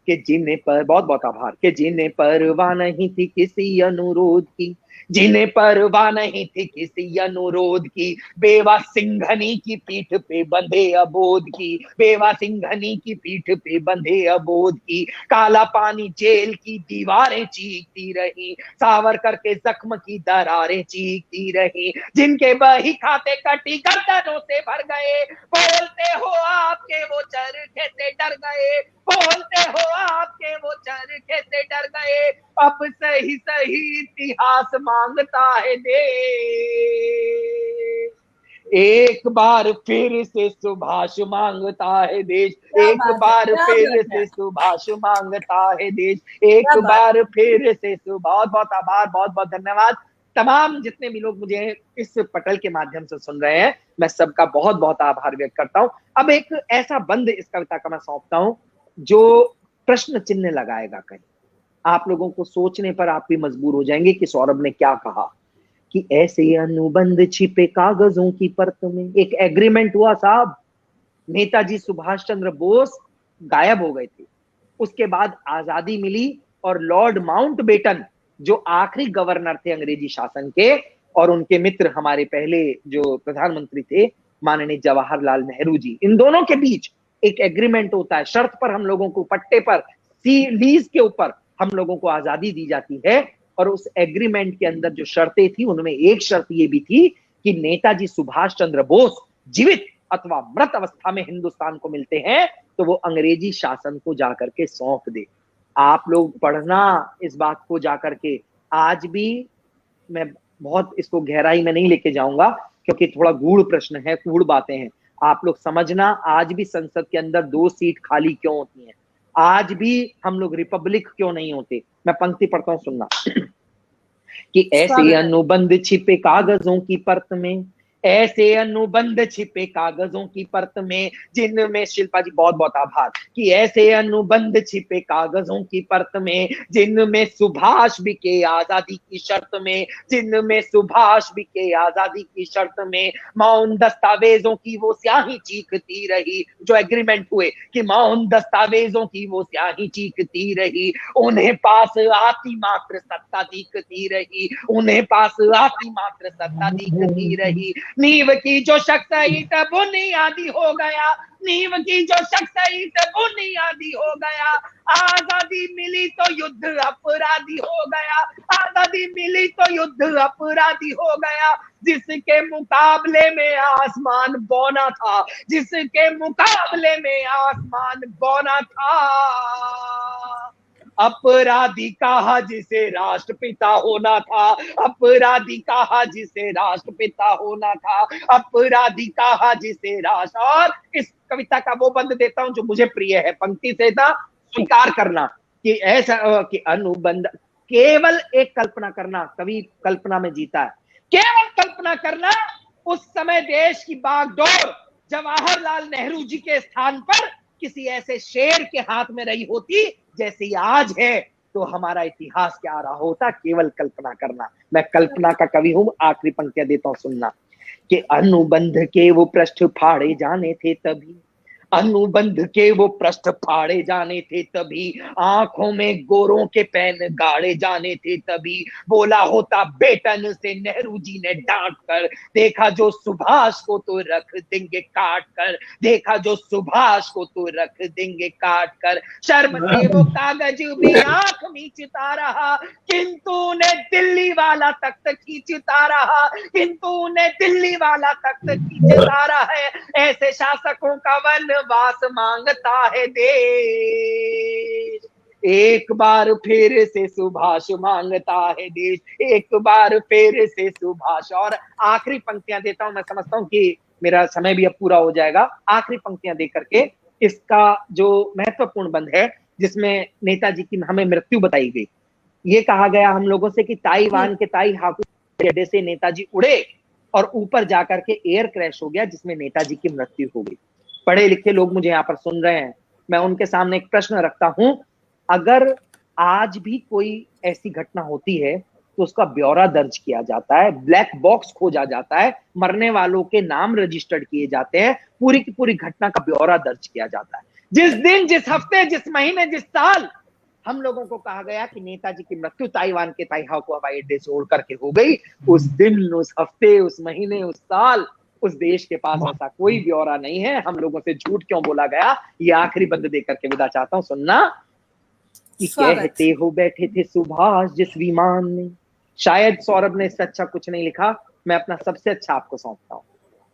D: कि जिन्हें पर, बहुत बहुत आभार, कि जिन्हें परवाह नहीं थी किसी अनुरोध की, जिन्हें परवाह नहीं थी किसी अनुरोध की, बेवा सिंघनी की पीठ पे बंधे अबोध की, बेवा सिंघनी की पीठ पे बंधे अबोध की, काला पानी जेल की दीवारें चीखती रही, सावरकर के जख्म की दरारें चीखती रही, जिनके बही खाते कटी गर्दनों से भर गए, बोलते हो आपके वो चरखे से डर गए, बोलते हो आपके वो चरखे से डर गए, अब सही सही इतिहास मांगता है देश, एक बार फिर से सुभाष मांगता है देश, एक बार फिर से सुभाष मांगता है देश, एक बार फिर से। बहुत बहुत आभार, बहुत बहुत धन्यवाद। तमाम जितने भी लोग मुझे इस पटल के माध्यम से सुन रहे हैं, मैं सबका बहुत बहुत आभार व्यक्त करता हूं। अब एक ऐसा बंद इस कविता का मैं सौंपता हूं जो प्रश्न चिन्ह लगाएगा कहीं, आप लोगों को सोचने पर आप भी मजबूर हो जाएंगे कि सौरभ ने क्या कहा। कि ऐसे अनुबंध छिपे कागजों की परत में, एक एग्रीमेंट हुआ साहब, नेताजी सुभाष चंद्र बोस गायब हो गए थे, उसके बाद आजादी मिली और लॉर्ड माउंटबेटन जो आखिरी गवर्नर थे अंग्रेजी शासन के, और उनके मित्र हमारे पहले जो प्रधानमंत्री थे माननीय जवाहरलाल नेहरू जी, इन दोनों के बीच एक एग्रीमेंट होता है, शर्त पर हम लोगों को पट्टे पर लीज के ऊपर हम लोगों को आजादी दी जाती है। और उस एग्रीमेंट के अंदर जो शर्तें थी उनमें एक शर्त ये भी थी कि नेताजी सुभाष चंद्र बोस जीवित अथवा मृत अवस्था में हिंदुस्तान को मिलते हैं तो वो अंग्रेजी शासन को जाकर के सौंप दे। आप लोग पढ़ना इस बात को जाकर के, आज भी मैं बहुत इसको गहराई में नहीं लेके जाऊंगा क्योंकि थोड़ा गूढ़ प्रश्न है, गूढ़ बातें हैं, आप लोग समझना। आज भी संसद के अंदर 2 सीट खाली क्यों होती हैं, आज भी हम लोग रिपब्लिक क्यों नहीं होते। मैं पंक्ति पढ़ता हूं, सुनना। कि ऐसे अनुबंध छिपे कागजों की परत में, ऐसे अनुबंध छिपे कागजों की परत में जिनमें, शिल्पा जी बहुत बहुत आभार, कि ऐसे अनुबंध छिपे कागजों की परत में जिनमें सुभाष बिके आजादी की शर्त में, जिनमें सुभाष बिके आजादी की शर्त में, मौन दस्तावेजों की वो स्याही चीखती रही, जो एग्रीमेंट हुए कि मौन दस्तावेजों की वो स्याही चीखती रही, उन्हें पास आती मात्र सत्ता दिखती रही, उन्हें पास आती मात्र सत्ता दिखती रही, नींव की जो शख्स ईट बुनियादी हो गया, नींव की जो शख्स ईट बुनियादी हो गया, आजादी मिली तो युद्ध अपराधी हो गया, आजादी मिली तो युद्ध अपराधी हो गया, जिसके मुकाबले में आसमान बौना था, जिसके मुकाबले में आसमान बौना था, अपराधी कहा जिसे राष्ट्रपिता होना था, अपराधी कहा जिसे राष्ट्रपिता होना था, अपराधी कहा जिसे राष्ट्र। और इस कविता का वो बंद देता हूं जो मुझे प्रिय है, पंक्ति से था, स्वीकार करना कि ऐसा कि अनुबंध, केवल एक कल्पना करना, कवि कल्पना में जीता है, केवल कल्पना करना उस समय देश की बागडोर जवाहरलाल नेहरू जी के स्थान पर किसी ऐसे शेर के हाथ में रही होती जैसे ये आज है, तो हमारा इतिहास क्या रहा होता। केवल कल्पना करना। मैं कल्पना का कवि हूं। आखिरी पंक्तियां देता हूं, सुनना। कि अनुबंध के वो पृष्ठ फाड़े जाने थे तभी, अनुबंध के वो पृष्ठ फाड़े जाने थे तभी, आंखों में गोरों के पैन गाड़े जाने थे तभी, बोला होता बेटन से नेहरू जी ने डांट कर, देखा जो सुभाष को तो रख देंगे काट कर, देखा जो सुभाष को तो रख देंगे काट कर, शर्म से वो कागज भी आंख मीचता रहा, किंतु उन्हें दिल्ली वाला तख्त खींचता रहा, किंतु उन्हें दिल्ली वाला तख्त खींचता रहा है, ऐसे शासकों का वनवास मांगता है देश, एक बार फिर से सुभाष मांगता है देश, एक बार फिर से सुभाष। और आखिरी पंक्तियां देता हूं, मैं समझता हूं कि मेरा समय भी अब पूरा हो जाएगा। आखिरी पंक्तियां दे करके इसका जो महत्वपूर्ण बंद है जिसमें नेताजी की हमें मृत्यु बताई गई, ये कहा गया हम लोगों से कि ताइवान के ताई हाकू अड्डे से नेताजी उड़े और ऊपर जाकर के एयर क्रैश हो गया जिसमें नेताजी की मृत्यु हो गई।
A: पढ़े लिखे लोग मुझे यहाँ पर सुन रहे हैं, मैं उनके सामने एक प्रश्न रखता हूं, अगर आज भी कोई ऐसी घटना होती है तो उसका ब्यौरा दर्ज किया जाता है, ब्लैक बॉक्स खोजा जाता है, मरने वालों के नाम रजिस्टर्ड किए जाते हैं, पूरी की पूरी घटना का ब्यौरा दर्ज किया जाता है। जिस दिन, जिस हफ्ते, जिस महीने, जिस साल हम लोगों को कहा गया कि नेताजी की मृत्यु ताइवान के ताइहाओ हवाई अड्डे से उड़ करके हो गई, उस दिन, उस हफ्ते, उस महीने, उस साल उस देश के पास ऐसा कोई ब्यौरा नहीं है। हम लोगों से झूठ क्यों बोला गया, ये आखिरी बंद देकर के विदा चाहता हूं, सुनना कि कहते हो बैठे थे सुभाष जिस विमान में, शायद सौरभ ने इससे अच्छा कुछ नहीं लिखा, मैं अपना सबसे अच्छा आपको सौंपता हूं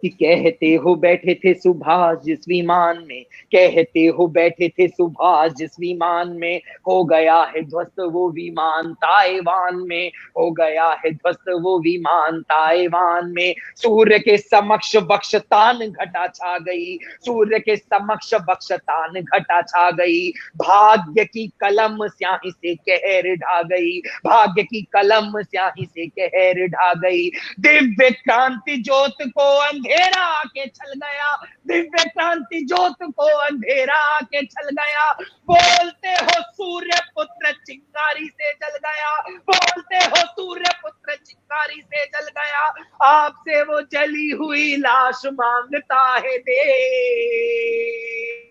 A: कि कहते हो बैठे थे सुभाष जिस विमान में, कहते हो बैठे थे सुभाष जिस विमान में, हो गया है ध्वस्त वो विमान ताइवान में, हो गया है ध्वस्त वो विमान ताइवान में, सूर्य के समक्ष बक्षतान घटा छा गई, सूर्य के समक्ष बक्षतान घटा छा गई, भाग्य की कलम स्याही से कहर ढा गई, भाग्य की कलम स्याही से कहर ढा गई, दिव्य क्रांति ज्योत को अंधेरा आके छल गया, दिव्य क्रांति ज्योत को अंधेरा आके छल गया, बोलते हो सूर्य पुत्र चिंगारी से जल गया, बोलते हो सूर्य पुत्र चिंगारी से जल गया, आपसे वो जली हुई लाश मांगता है देश,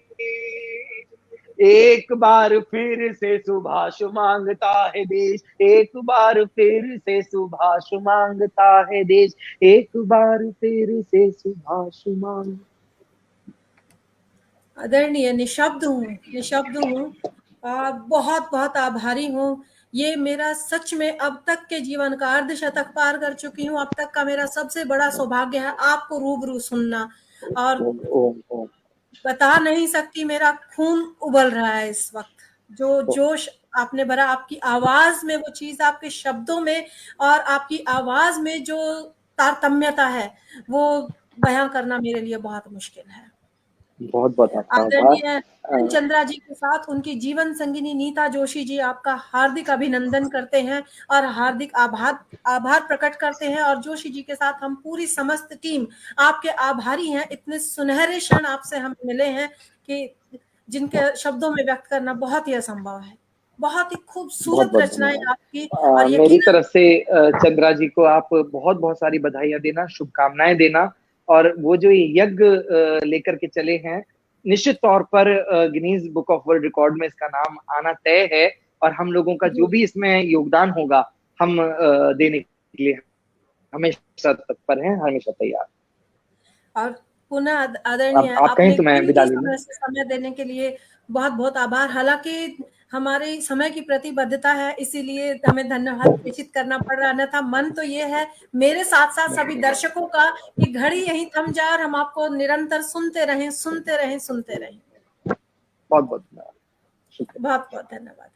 A: एक बार फिर से सुभाष मांगता है देश, एक बार फिर से सुभाष मांगता है देश, एक बार फिर से सुभाष मांग।
B: आदरणीय, निशब्द हूँ, बहुत बहुत आभारी हूँ। ये मेरा सच में अब तक के जीवन का अर्धशतक पार कर चुकी हूँ, अब तक का मेरा सबसे बड़ा सौभाग्य है आपको रूबरू सुनना, और बता नहीं सकती, मेरा खून उबल रहा है इस वक्त। जो जोश आपने भरा, आपकी आवाज में वो चीज, आपके शब्दों में और आपकी आवाज में जो तारतम्यता है, वो बयां करना मेरे लिए बहुत मुश्किल है।
A: बहुत बहुत
B: आदरणीय चंद्रा जी के साथ उनकी जीवन संगिनी नीता जोशी जी आपका हार्दिक अभिनंदन करते हैं और हार्दिक आभार प्रकट करते हैं, और जोशी जी के साथ हम पूरी समस्त टीम आपके आभारी हैं। इतने सुनहरे क्षण आपसे हम मिले हैं कि जिनके शब्दों में व्यक्त करना बहुत ही असंभव है। बहुत ही खूबसूरत रचनाएं आपकी, और
A: मेरी तरफ से चंद्रा जी को आप बहुत बहुत सारी बधाइयां देना, शुभकामनाएं देना, और वो जो यज्ञ लेकर के चले हैं, निश्चित तौर पर Guinness book of world record में इसका नाम आना तय है, और हम लोगों का जो भी इसमें योगदान होगा हम देने के लिए हमेशा तत्पर हैं, हमेशा तैयार।
B: और पुनः आदरणीय,
A: आप कहें तो मैं विदा ले लूं।
B: समय देने के लिए बहुत बहुत आभार। हालांकि हमारे समय की प्रतिबद्धता है, इसीलिए हमें धन्यवाद प्रेषित करना पड़ रहा, अन्यथा मन तो ये है मेरे साथ साथ सभी दर्शकों का कि घड़ी यहीं थम जाए और हम आपको निरंतर सुनते रहें।
A: बहुत बहुत धन्यवाद।
B: बहुत बहुत धन्यवाद।